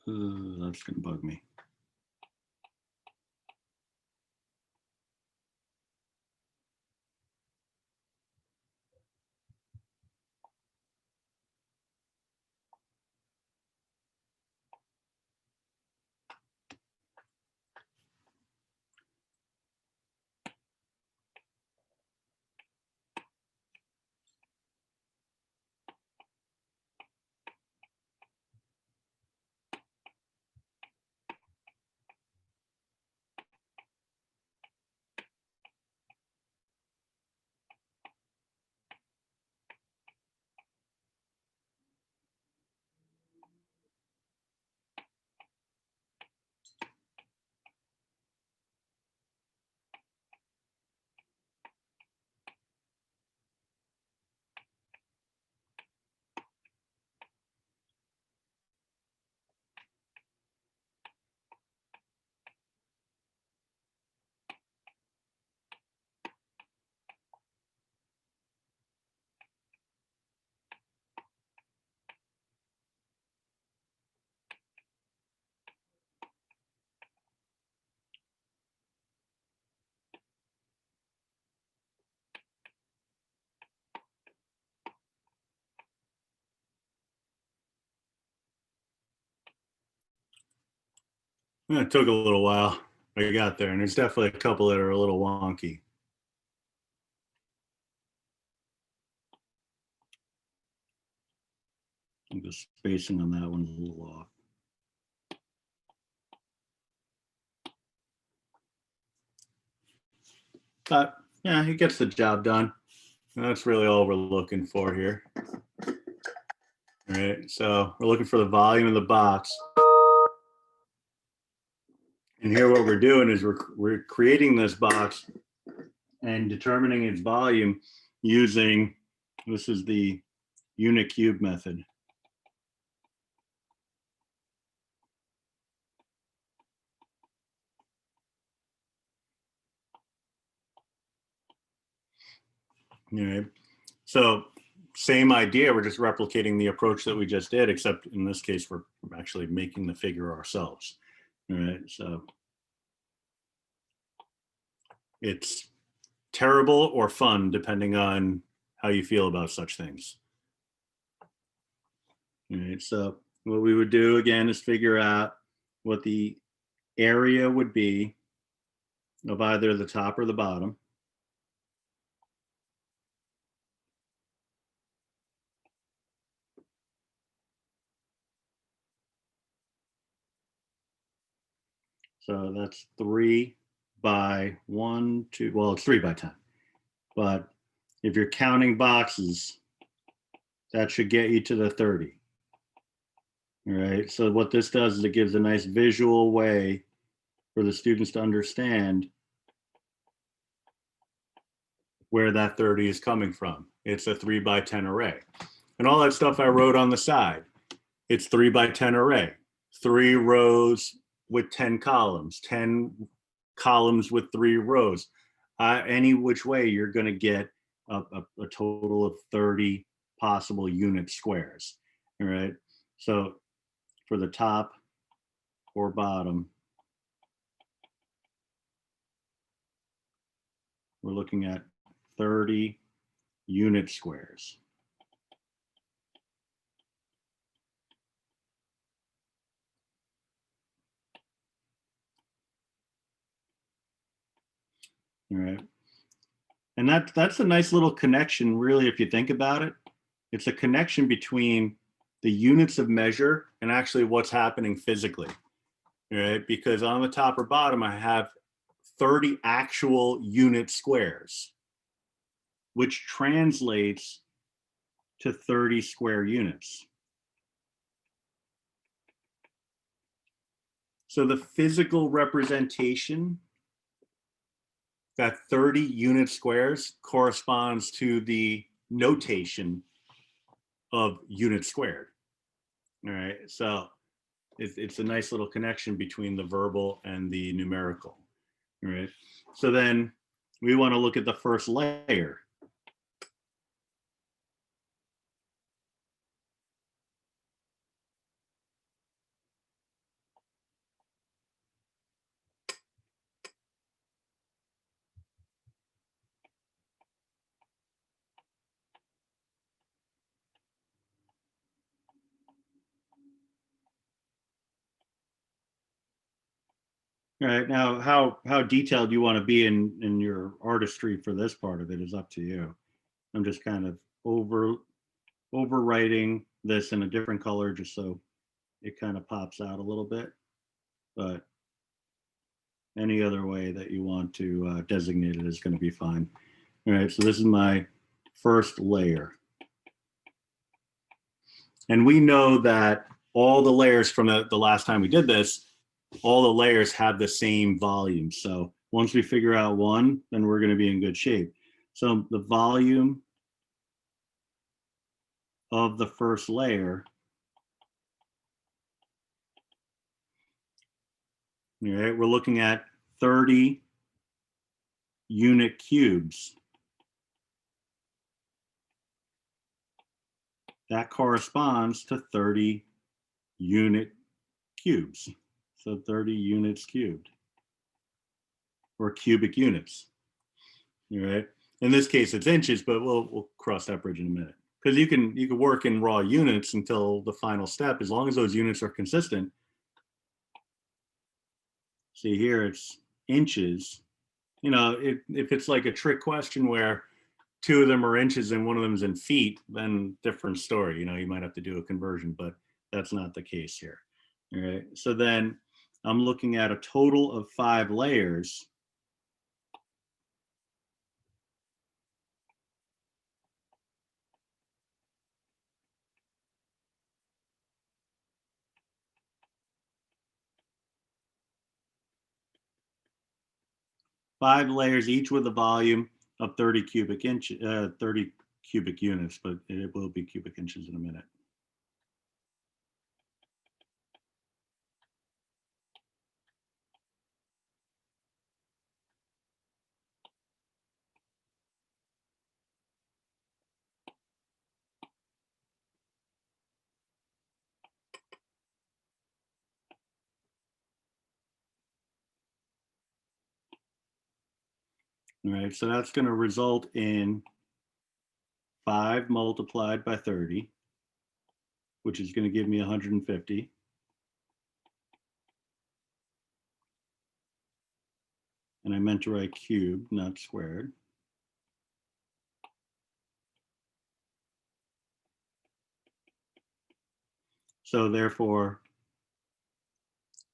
That's gonna bug me. It took a little while. I got there, and there's definitely a couple that are a little wonky. I think the spacing on that one's a little off. But yeah, he gets the job done. And that's really all we're looking for here. All right, so we're looking for the volume of the box. And here what we're doing is we're creating this box and determining its volume using, this is the unit cube method. All right, so same idea, we're just replicating the approach that we just did, except in this case, we're actually making the figure ourselves. All right, so it's terrible or fun, depending on how you feel about such things. All right, so what we would do again is figure out what the area would be of either the top or the bottom. So that's 3 by 1, 2, well, it's 3 by 10. But if you're counting boxes, that should get you to the 30. All right, so what this does is it gives a nice visual way for the students to understand where that 30 is coming from. It's a 3 by 10 array. And all that stuff I wrote on the side, it's 3 by 10 array, 3 rows with 10 columns, 10 columns with 3 rows. Any which way, you're going to get a total of 30 possible unit squares. All right, so for the top or bottom, we're looking at 30 unit squares. All right, and that's a nice little connection, really, if you think about it. It's a connection between the units of measure and actually what's happening physically. All right, because on the top or bottom, I have 30 actual unit squares, which translates to 30 square units. So the physical representation, that 30 unit squares, corresponds to the notation of unit squared. All right, so it's a nice little connection between the verbal and the numerical. All right, so then we want to look at the first layer. All right, now how detailed you want to be in your artistry for this part of it is up to you. I'm just kind of overwriting this in a different color just so it kind of pops out a little bit. But any other way that you want to designate it is going to be fine. All right, so this is my first layer. And we know that all the layers from the last time we did this, all the layers have the same volume. So once we figure out one, then we're going to be in good shape. So the volume of the first layer, all right, we're looking at 30 unit cubes. That corresponds to 30 unit cubes. So 30 units cubed, or cubic units. All right. In this case, it's inches, but we'll cross that bridge in a minute. Because you can work in raw units until the final step, as long as those units are consistent. See here, it's inches. You know, if it's like a trick question where two of them are inches and one of them is in feet, then different story. You know, you might have to do a conversion, but that's not the case here. All right. So then I'm looking at a total of 5 layers. Five layers, each with a volume of 30 cubic inches, 30 cubic units, but it will be cubic inches in a minute. All right, so that's going to result in 5 multiplied by 30, which is going to give me 150. And I meant to write cubed, not squared. So therefore,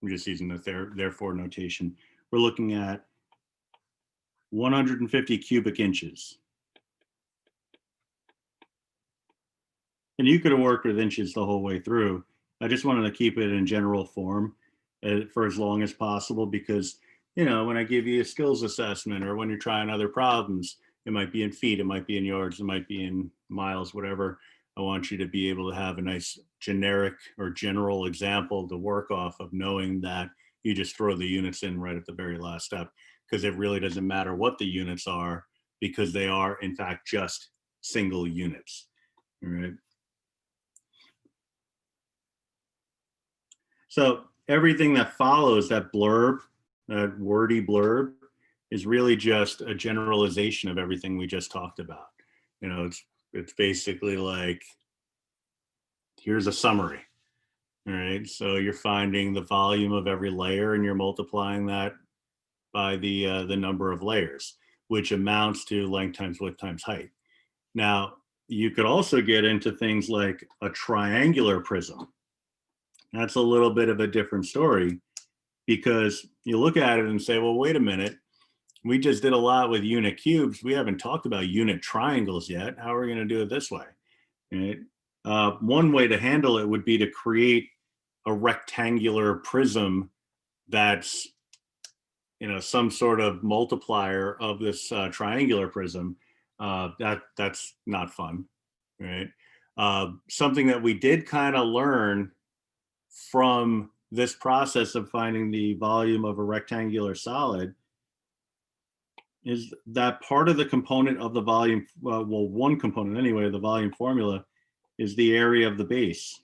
we're just using the therefore notation. We're looking at 150 cubic inches. And you could have worked with inches the whole way through. I just wanted to keep it in general form for as long as possible because, you know, when I give you a skills assessment or when you're trying other problems, it might be in feet, it might be in yards, it might be in miles, whatever. I want you to be able to have a nice generic or general example to work off of, knowing that you just throw the units in right at the very last step, because it really doesn't matter what the units are because they are in fact just single units. All right. So everything that follows that blurb, that wordy blurb, is really just a generalization of everything we just talked about. You know, it's basically like, here's a summary. All right. So you're finding the volume of every layer and you're multiplying that by the number of layers, which amounts to length times width times height. Now, you could also get into things like a triangular prism. That's a little bit of a different story because you look at it and say, well, wait a minute, we just did a lot with unit cubes. We haven't talked about unit triangles yet. How are we going to do it this way? Right? One way to handle it would be to create a rectangular prism that's, you know, some sort of multiplier of this triangular prism. That's not fun, right? Something that we did kind of learn from this process of finding the volume of a rectangular solid is that part of the component of the volume, well, one component anyway, of the volume formula is the area of the base.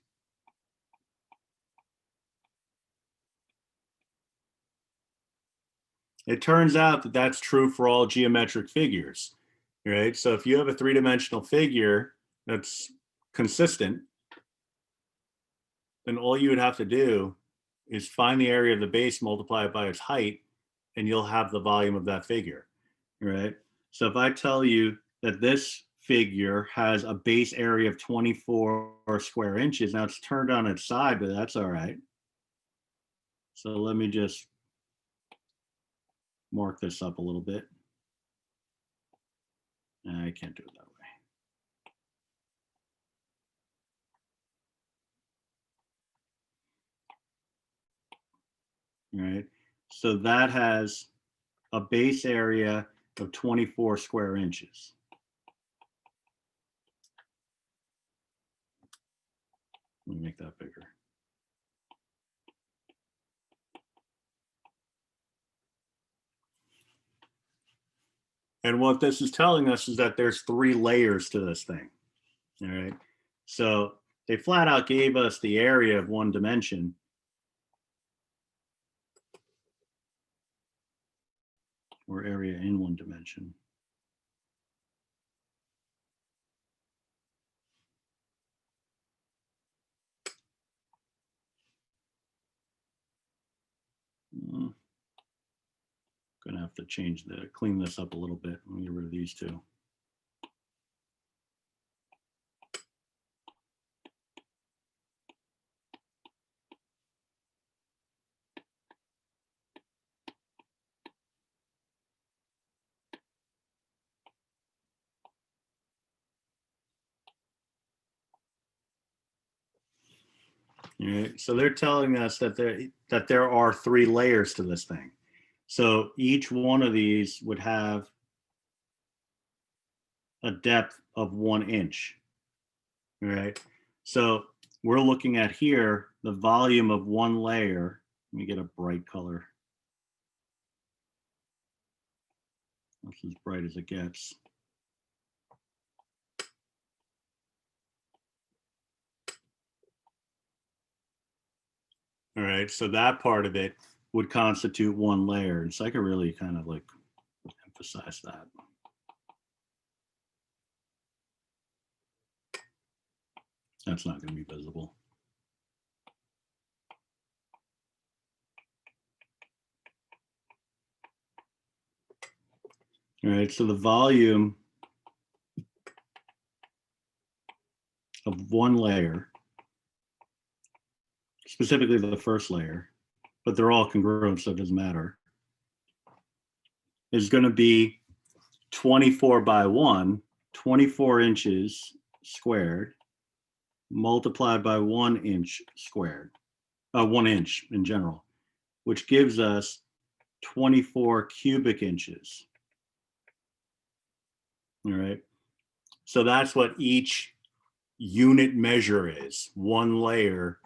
It turns out that that's true for all geometric figures, right? So if you have a three-dimensional figure that's consistent, then all you would have to do is find the area of the base, multiply it by its height, and you'll have the volume of that figure, right? So if I tell you that this figure has a base area of 24 square inches, now it's turned on its side, but that's all right. So let me just mark this up a little bit. I can't do it that way. All right. So that has a base area of 24 square inches. Let me make that bigger. And what this is telling us is that there's 3 layers to this thing. All right. So they flat out gave us the area of one dimension. Or area in one dimension. have to clean this up a little bit. Let me get rid of these two. Right. So they're telling us that there are 3 layers to this thing. So each one of these would have a depth of 1 inch. Right. So we're looking at here the volume of one layer. Let me get a bright color. That's as bright as it gets. All right, so that part of it would constitute 1 layer. And so I could really kind of like emphasize that. That's not going to be visible. All right, so the volume of 1 layer, specifically the first layer, but they're all congruent, so it doesn't matter, is going to be 24 by 1, 24 inches squared, multiplied by 1 inch squared, 1 inch in general, which gives us 24 cubic inches. All right. So that's what each unit measure is. 1 layer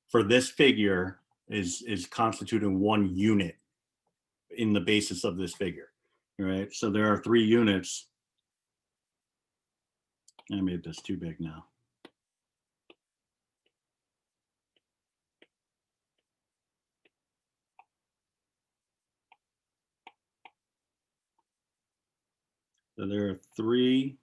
for this figure is constituting 1 unit in the basis of this figure. All right. So there are 3 units. I made this too big now. So there are 3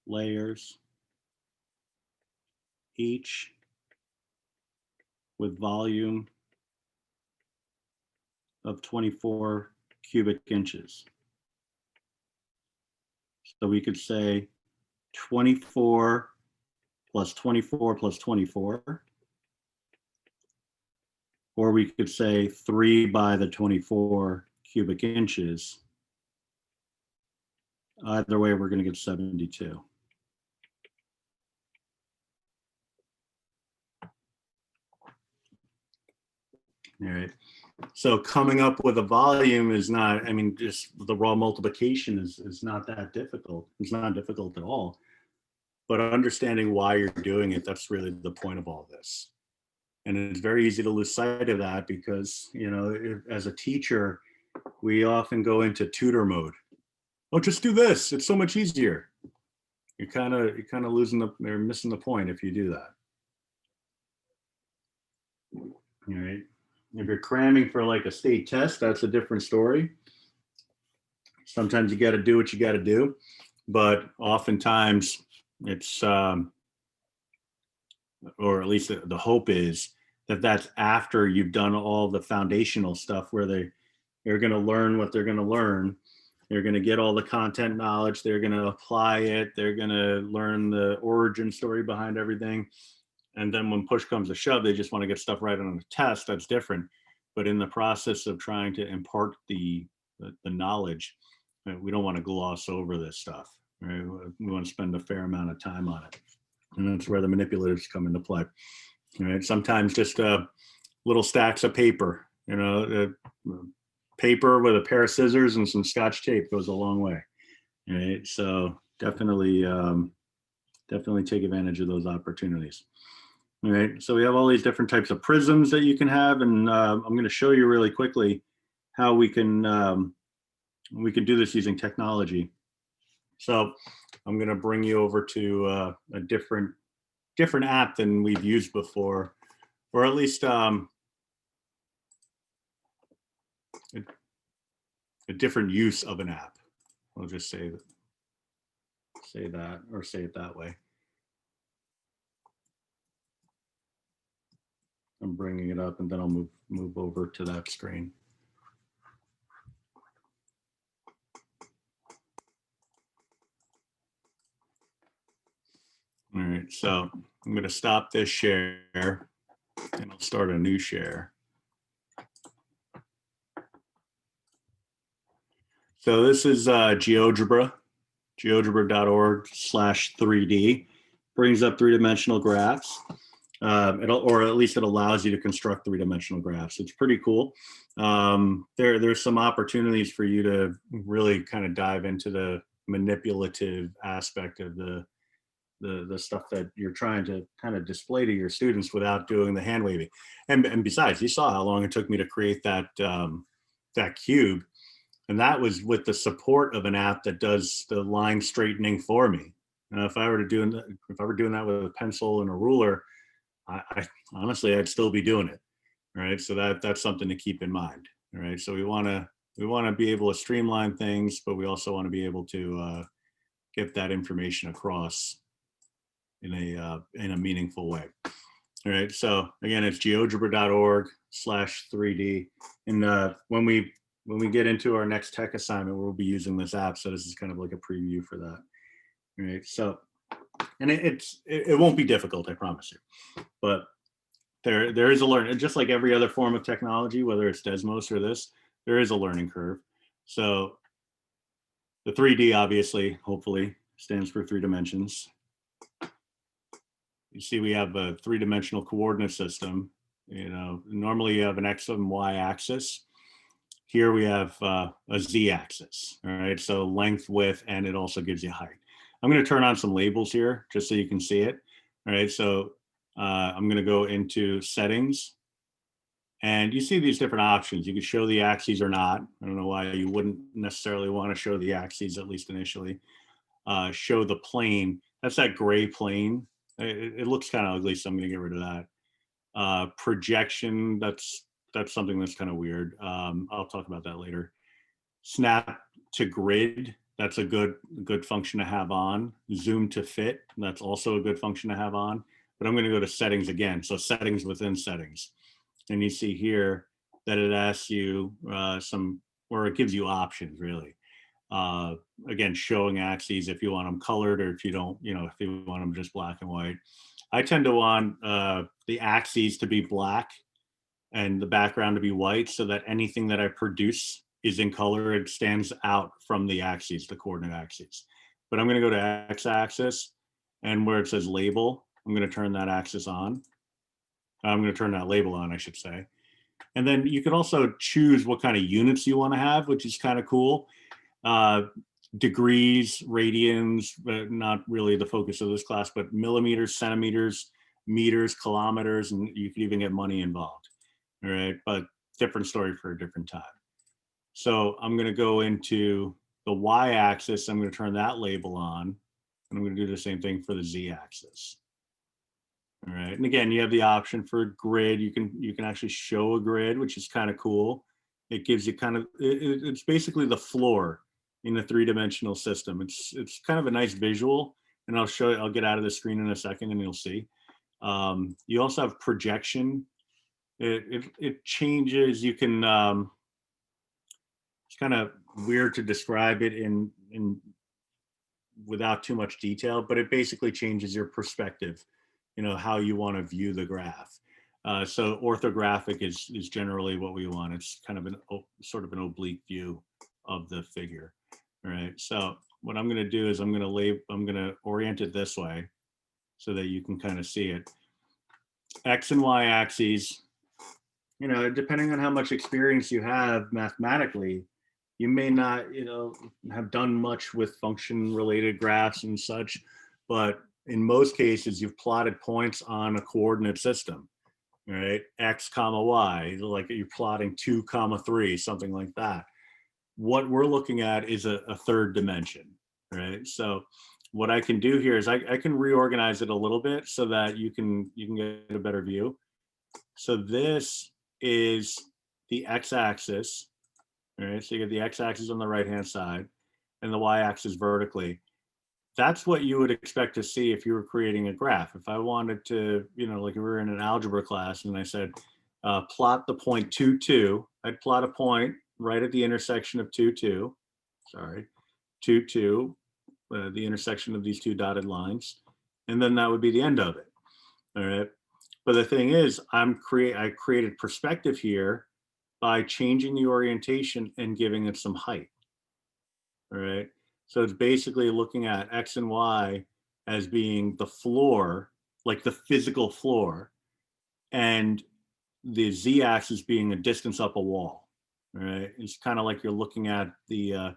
layers, each with volume of 24 cubic inches. So we could say 24 plus 24 plus 24, or we could say 3 by the 24 cubic inches. Either way, we're going to get 72. All right. So coming up with a volume is not, I mean, just the raw multiplication is not that difficult. It's not difficult at all. But understanding why you're doing it, that's really the point of all this. And it's very easy to lose sight of that because, you know, as a teacher, we often go into tutor mode. Oh, just do this. It's so much easier. You're kind of missing the point if you do that. All right. If you're cramming for like a state test, that's a different story. Sometimes you got to do what you got to do, but oftentimes it's, or at least the hope is that that's after you've done all the foundational stuff where they're going to learn what they're going to learn. They're going to get all the content knowledge. They're going to apply it. They're going to learn the origin story behind everything. And then when push comes to shove, they just want to get stuff right on the test. That's different. But in the process of trying to impart the knowledge, we don't want to gloss over this stuff. Right? We want to spend a fair amount of time on it. And that's where the manipulatives come into play. Right? Sometimes just little stacks of paper, you know, paper with a pair of scissors and some Scotch tape goes a long way. Right? So definitely take advantage of those opportunities. All right, so we have all these different types of prisms that you can have, and I'm going to show you really quickly how we can do this using technology. So I'm going to bring you over to a different app than we've used before, or at least a different use of an app. I'll just say that, or say it that way. I'm bringing it up, and then I'll move over to that screen. All right, so I'm going to stop this share, and I'll start a new share. So this is GeoGebra, geogebra.org/3D. Brings up three-dimensional graphs. Or at least it allows you to construct three-dimensional graphs. It's pretty cool. There's some opportunities for you to really kind of dive into the manipulative aspect of the stuff that you're trying to kind of display to your students without doing the hand waving. And besides, you saw how long it took me to create that that cube, and that was with the support of an app that does the line straightening for me. If I were doing that with a pencil and a ruler, I honestly, I'd still be doing it. Right. So that's something to keep in mind. All right. So we want to be able to streamline things, but we also want to be able to get that information across in a meaningful way. All right. So again, it's geogebra.org/3D. And when we get into our next tech assignment, we'll be using this app. So this is kind of like a preview for that. All right. So, and it won't be difficult, I promise you. But there is a learning, just like every other form of technology, whether it's Desmos or this, there is a learning curve. So the 3D, obviously, hopefully, stands for 3 dimensions. You see, we have a 3-dimensional coordinate system. You know, normally you have an X and Y axis. Here we have a Z axis. All right, so length, width, and it also gives you height. I'm going to turn on some labels here just so you can see it. All right, so I'm going to go into settings, and you see these different options. You can show the axes or not. I don't know why you wouldn't necessarily want to show the axes, at least initially. Show the plane. That's that gray plane. It looks kind of ugly, so I'm going to get rid of that. Projection, that's something that's kind of weird. I'll talk about that later. Snap to grid, that's a good function to have on. Zoom to fit, that's also a good function to have on. But I'm going to go to settings again. So settings within settings. And you see here that it asks you or it gives you options, really. Again, showing axes if you want them colored, or if you don't, if you want them just black and white. I tend to want the axes to be black and the background to be white, so that anything that I produce is in color. It stands out from the axes, the coordinate axes. But I'm going to go to x-axis, and where it says label, I'm going to turn that axis on. I'm going to turn that label on, I should say. And then you can also choose what kind of units you want to have, which is kind of cool. Degrees, radians, but not really the focus of this class, but millimeters, centimeters, meters, kilometers, and you can even get money involved. All right, but different story for a different time. So I'm going to go into the y-axis. I'm going to turn that label on, and I'm going to do the same thing for the z-axis. All right, and again, you have the option for a grid. You can actually show a grid, which is kind of cool. It gives you kind of it's basically the floor in a 3-dimensional system. It's kind of a nice visual, and I'll get out of the screen in a second, and you'll see. You also have projection. It changes. You can it's kind of weird to describe it in without too much detail, but it basically changes your perspective, how you want to view the graph. So orthographic is generally what we want. It's kind of sort of an oblique view of the figure. All right, so what I'm going to do is I'm going to orient it this way so that you can kind of see it. X and Y axes, depending on how much experience you have mathematically, you may not, have done much with function related graphs and such, but in most cases, you've plotted points on a coordinate system, right? X comma Y, like you're plotting 2 comma 3, something like that. What we're looking at is a third dimension, right? So what I can do here is I can reorganize it a little bit so that you can get a better view. So this is the x-axis, right? So you get the x-axis on the right-hand side and the y-axis vertically. that's what you would expect to see if you were creating a graph. If I wanted to, like if we were in an algebra class and I said, plot the point 2, 2, I'd plot a point right at the intersection of 2, 2, sorry, 2, 2, the intersection of these two dotted lines. And then that would be the end of it. All right. But the thing is, I created perspective here by changing the orientation and giving it some height. All right. So it's basically looking at X and Y as being the floor, like the physical floor, and the Z axis being a distance up a wall. All right. It's kind of like you're looking at the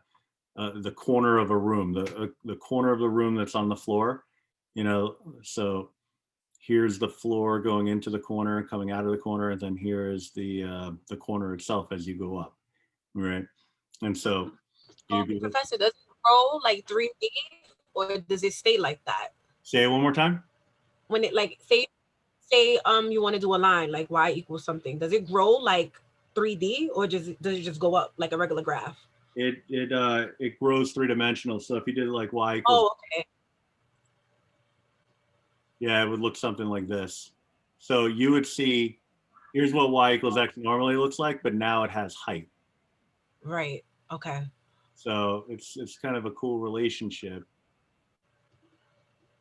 corner of a room, the corner of the room that's on the floor, so here's the floor going into the corner, coming out of the corner, and then here is the corner itself as you go up, right? And so, Professor, does it grow like 3D, or does it stay like that? Say it one more time. When it like say you want to do a line like y equals something, does it grow like 3D, or does it just go up like a regular graph? It grows three-dimensional. So if you did it like y equals, oh, okay. Yeah, it would look something like this. So you would see, here's what y equals x normally looks like, but now it has height. Right. Okay. So it's kind of a cool relationship.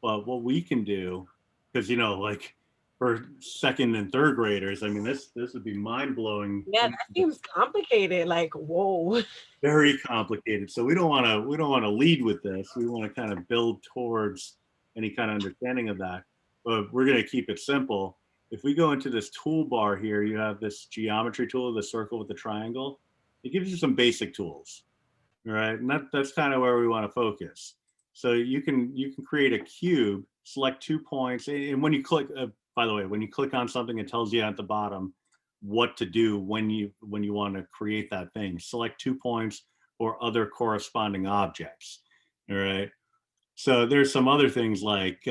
But what we can do, because like for second and third graders, I mean this would be mind blowing. Yeah, that seems complicated. Like, whoa. Very complicated. So we don't want to lead with this. We want to kind of build towards any kind of understanding of that. But we're going to keep it simple. If we go into this toolbar here, you have this geometry tool, the circle with the triangle. It gives you some basic tools, right? And that's kind of where we want to focus. So you can create a cube, select 2 points, and when you click, by the way, when you click on something, it tells you at the bottom what to do when you want to create that thing. Select 2 points or other corresponding objects. All right. So there's some other things like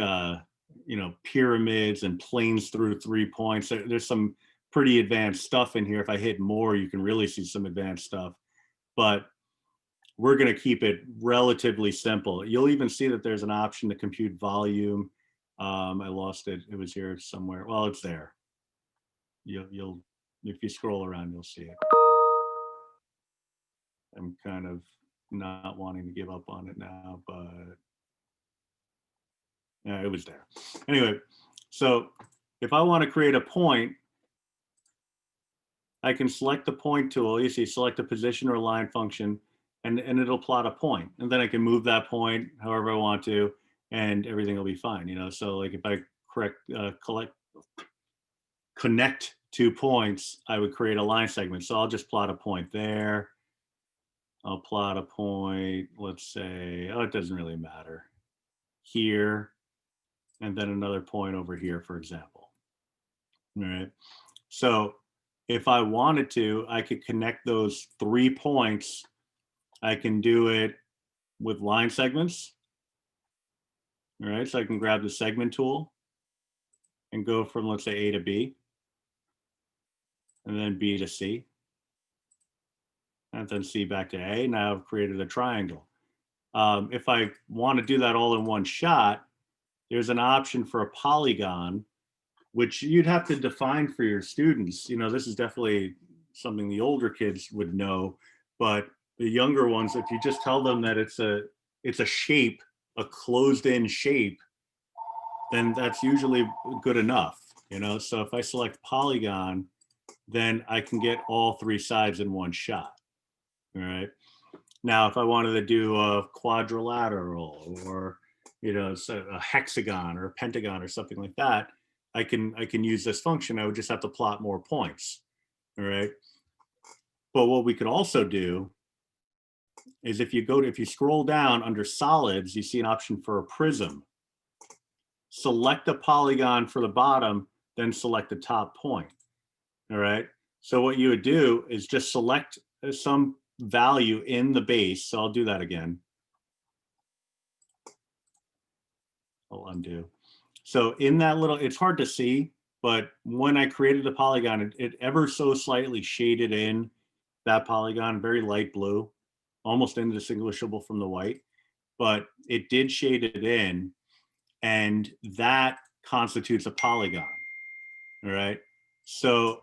pyramids and planes through 3 points. There's some pretty advanced stuff in here. If I hit more, you can really see some advanced stuff. But we're going to keep it relatively simple. You'll even see that there's an option to compute volume. I lost it. It was here somewhere. Well, it's there. You'll if you scroll around, you'll see it. I'm kind of not wanting to give up on it now, but yeah, it was there. Anyway, so if I want to create a point, I can select the point tool. You see, select a position or line function, and it'll plot a point. And then I can move that point however I want to, and everything will be fine. So like if I connect 2 points, I would create a line segment. So I'll just plot a point there. I'll plot a point, let's say, it doesn't really matter, here, and then another point over here, for example. All right. So if I wanted to, I could connect those 3 points. I can do it with line segments. All right. So I can grab the segment tool and go from, let's say, A to B, and then B to C, and then C back to A. Now I've created a triangle. If I want to do that all in one shot, there's an option for a polygon, which you'd have to define for your students. This is definitely something the older kids would know, but the younger ones, if you just tell them that it's a shape, a closed-in shape, then that's usually good enough. So if I select polygon, then I can get all 3 sides in one shot. All right. Now, if I wanted to do a quadrilateral or a hexagon or a pentagon or something like that, I can use this function. I would just have to plot more points. All right. But what we could also do is if you scroll down under solids, you see an option for a prism. Select a polygon for the bottom, then select the top point. All right. So what you would do is just select some value in the base. So I'll do that again. I'll undo. So in that little, it's hard to see, but when I created the polygon, it ever so slightly shaded in that polygon, very light blue, almost indistinguishable from the white. but it did shade it in, and that constitutes a polygon. All right. So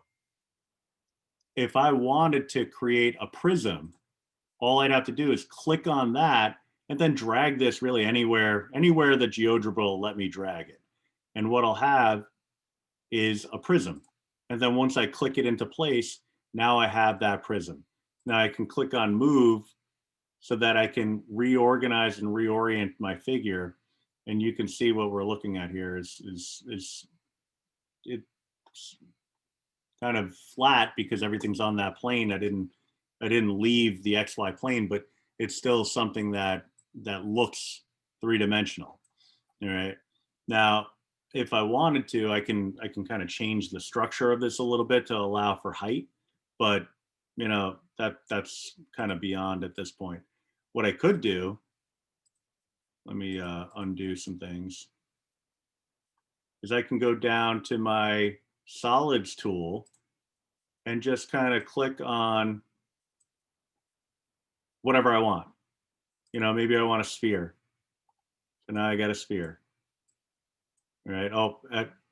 if I wanted to create a prism, all I'd have to do is click on that and then drag this really anywhere the GeoGebra will let me drag it. And what I'll have is a prism. And then once I click it into place, now I have that prism. Now I can click on move so that I can reorganize and reorient my figure. And you can see what we're looking at here is it's kind of flat because everything's on that plane. I didn't leave the XY plane, but it's still something that looks three-dimensional. All right. Now, if I wanted to, I can kind of change the structure of this a little bit to allow for height, but that's kind of beyond at this point. What I could do, let me undo some things, is I can go down to my solids tool and just kind of click on whatever I want. Maybe I want a sphere. So now I got a sphere. All right. Oh,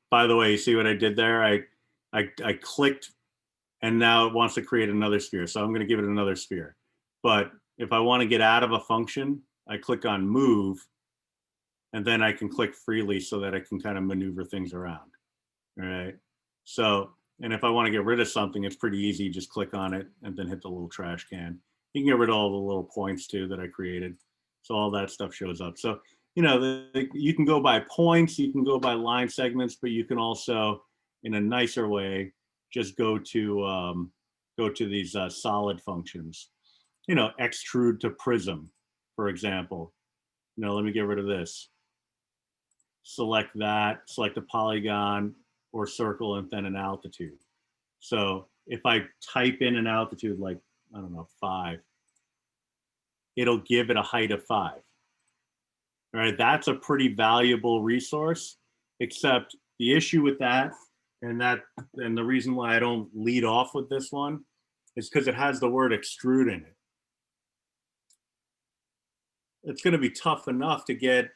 by the way, you see what I did there? I clicked, and now it wants to create another sphere. So I'm going to give it another sphere. But if I want to get out of a function, I click on move, and then I can click freely so that I can kind of maneuver things around. All right. So, and if I want to get rid of something, it's pretty easy. Just click on it and then hit the little trash can. You can get rid of all the little points too that I created. So all that stuff shows up. So, you can go by points, you can go by line segments, but you can also, in a nicer way, just go to these solid functions. Extrude to prism, for example. Let me get rid of this. Select that, select a polygon or circle, and then an altitude. So if I type in an altitude like, I don't know, 5, it'll give it a height of 5. All right, that's a pretty valuable resource, except the issue with that, and the reason why I don't lead off with this one is because it has the word extrude in it. It's going to be tough enough to get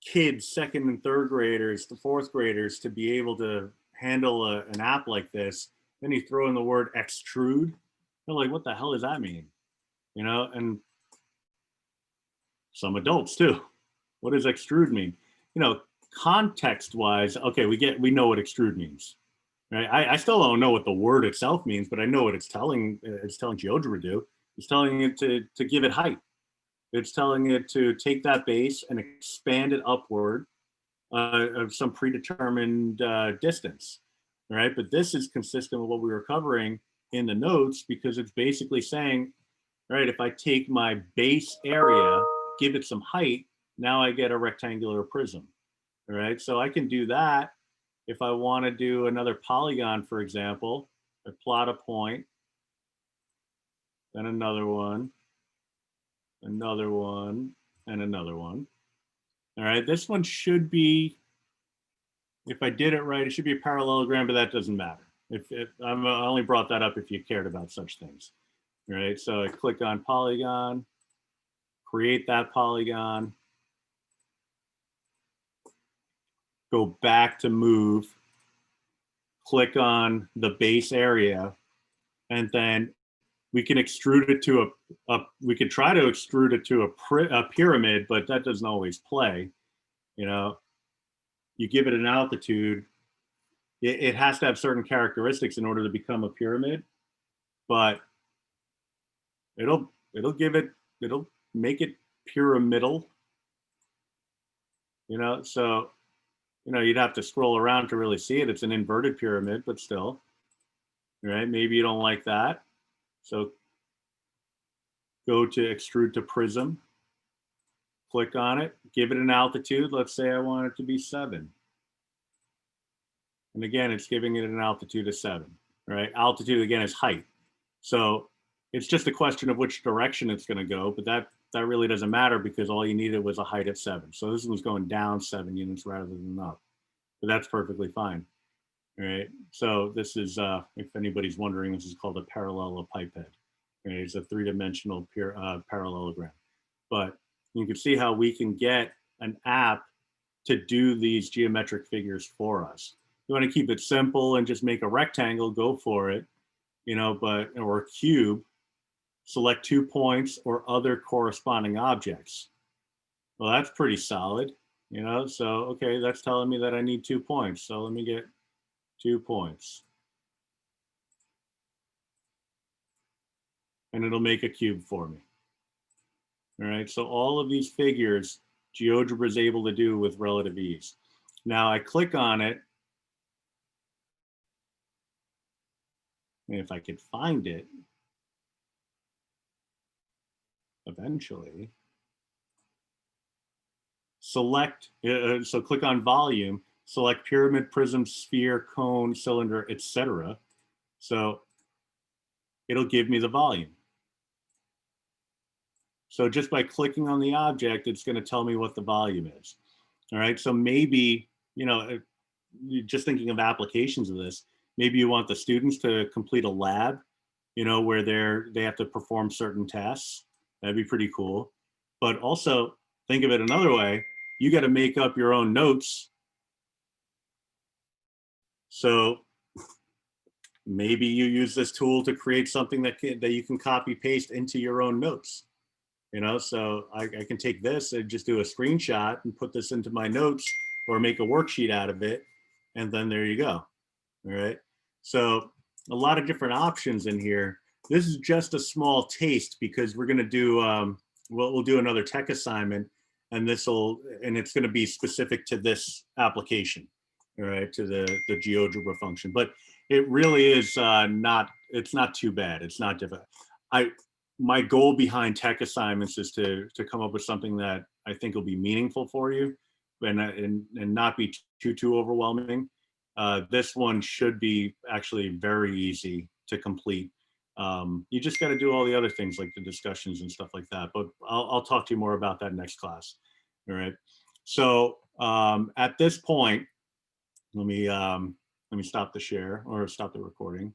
kids, second and third graders, the fourth graders, to be able to handle an app like this. Then you throw in the word extrude. They're like, what the hell does that mean? And some adults too. What does extrude mean? Context wise, okay, we know what extrude means, right? I still don't know what the word itself means, but I know what it's telling GeoGebra to do. It's telling it to give it height. It's telling it to take that base and expand it upward of some predetermined distance, right? But this is consistent with what we were covering in the notes, because it's basically saying, all right, if I take my base area, give it some height, now I get a rectangular prism. All right, so I can do that. If I want to do another polygon, for example, I plot a point, then another one, and another one. All right, this one should be, if I did it right, it should be a parallelogram, but that doesn't matter. If I only brought that up if you cared about such things. All right, so I click on polygon, create that polygon, go back to move, click on the base area, and then we can extrude it to we could try to extrude it to a pyramid, but that doesn't always play. You give it an altitude, it has to have certain characteristics in order to become a pyramid, but it'll make it pyramidal. So you'd have to scroll around to really see it. It's an inverted pyramid, but still, right? Maybe you don't like that. So go to extrude to prism, click on it, give it an altitude. Let's say I want it to be 7. And again, it's giving it an altitude of 7, right? Altitude again is height. So it's just a question of which direction it's going to go, but that really doesn't matter because all you needed was a height of 7. So this one's going down 7 units rather than up, but that's perfectly fine. All right. So this is, if anybody's wondering, this is called a parallelopiped. Right? It's a 3-dimensional parallelogram. But You can see how we can get an app to do these geometric figures for us. You want to keep it simple and just make a rectangle, go for it, you know, or a cube, select 2 points or other corresponding objects. Well, that's pretty solid, you know, so, okay, that's telling me that I need 2 points. So let me get 2 points. And it'll make a cube for me. All right, so all of these figures, GeoGebra is able to do with relative ease. Now I click on it, and if I could find it, eventually, select, so click on volume, select pyramid, prism, sphere, cone, cylinder, etc. So it'll give me the volume. So just by clicking on the object, it's going to tell me what the volume is. All right, so maybe, you know, just thinking of applications of this, maybe you want the students to complete a lab, you know, where they have to perform certain tasks. That'd be pretty cool. But also think of it another way. You got to make up your own notes. So maybe you use this tool to create something that you can copy paste into your own notes. You know, so I can take this and just do a screenshot and put this into my notes or make a worksheet out of it. And then there you go. All right. So a lot of different options in here. This is just a small taste because we're going to do, we'll do another tech assignment, and it's going to be specific to this application, all right, to the GeoGebra function. But it really is it's not too bad. It's not difficult. My goal behind tech assignments is to come up with something that I think will be meaningful for you and not be too overwhelming. This one should be actually very easy to complete. You just got to do all the other things like the discussions and stuff like that. But I'll talk to you more about that next class. All right. So at this point, let me stop the share or stop the recording.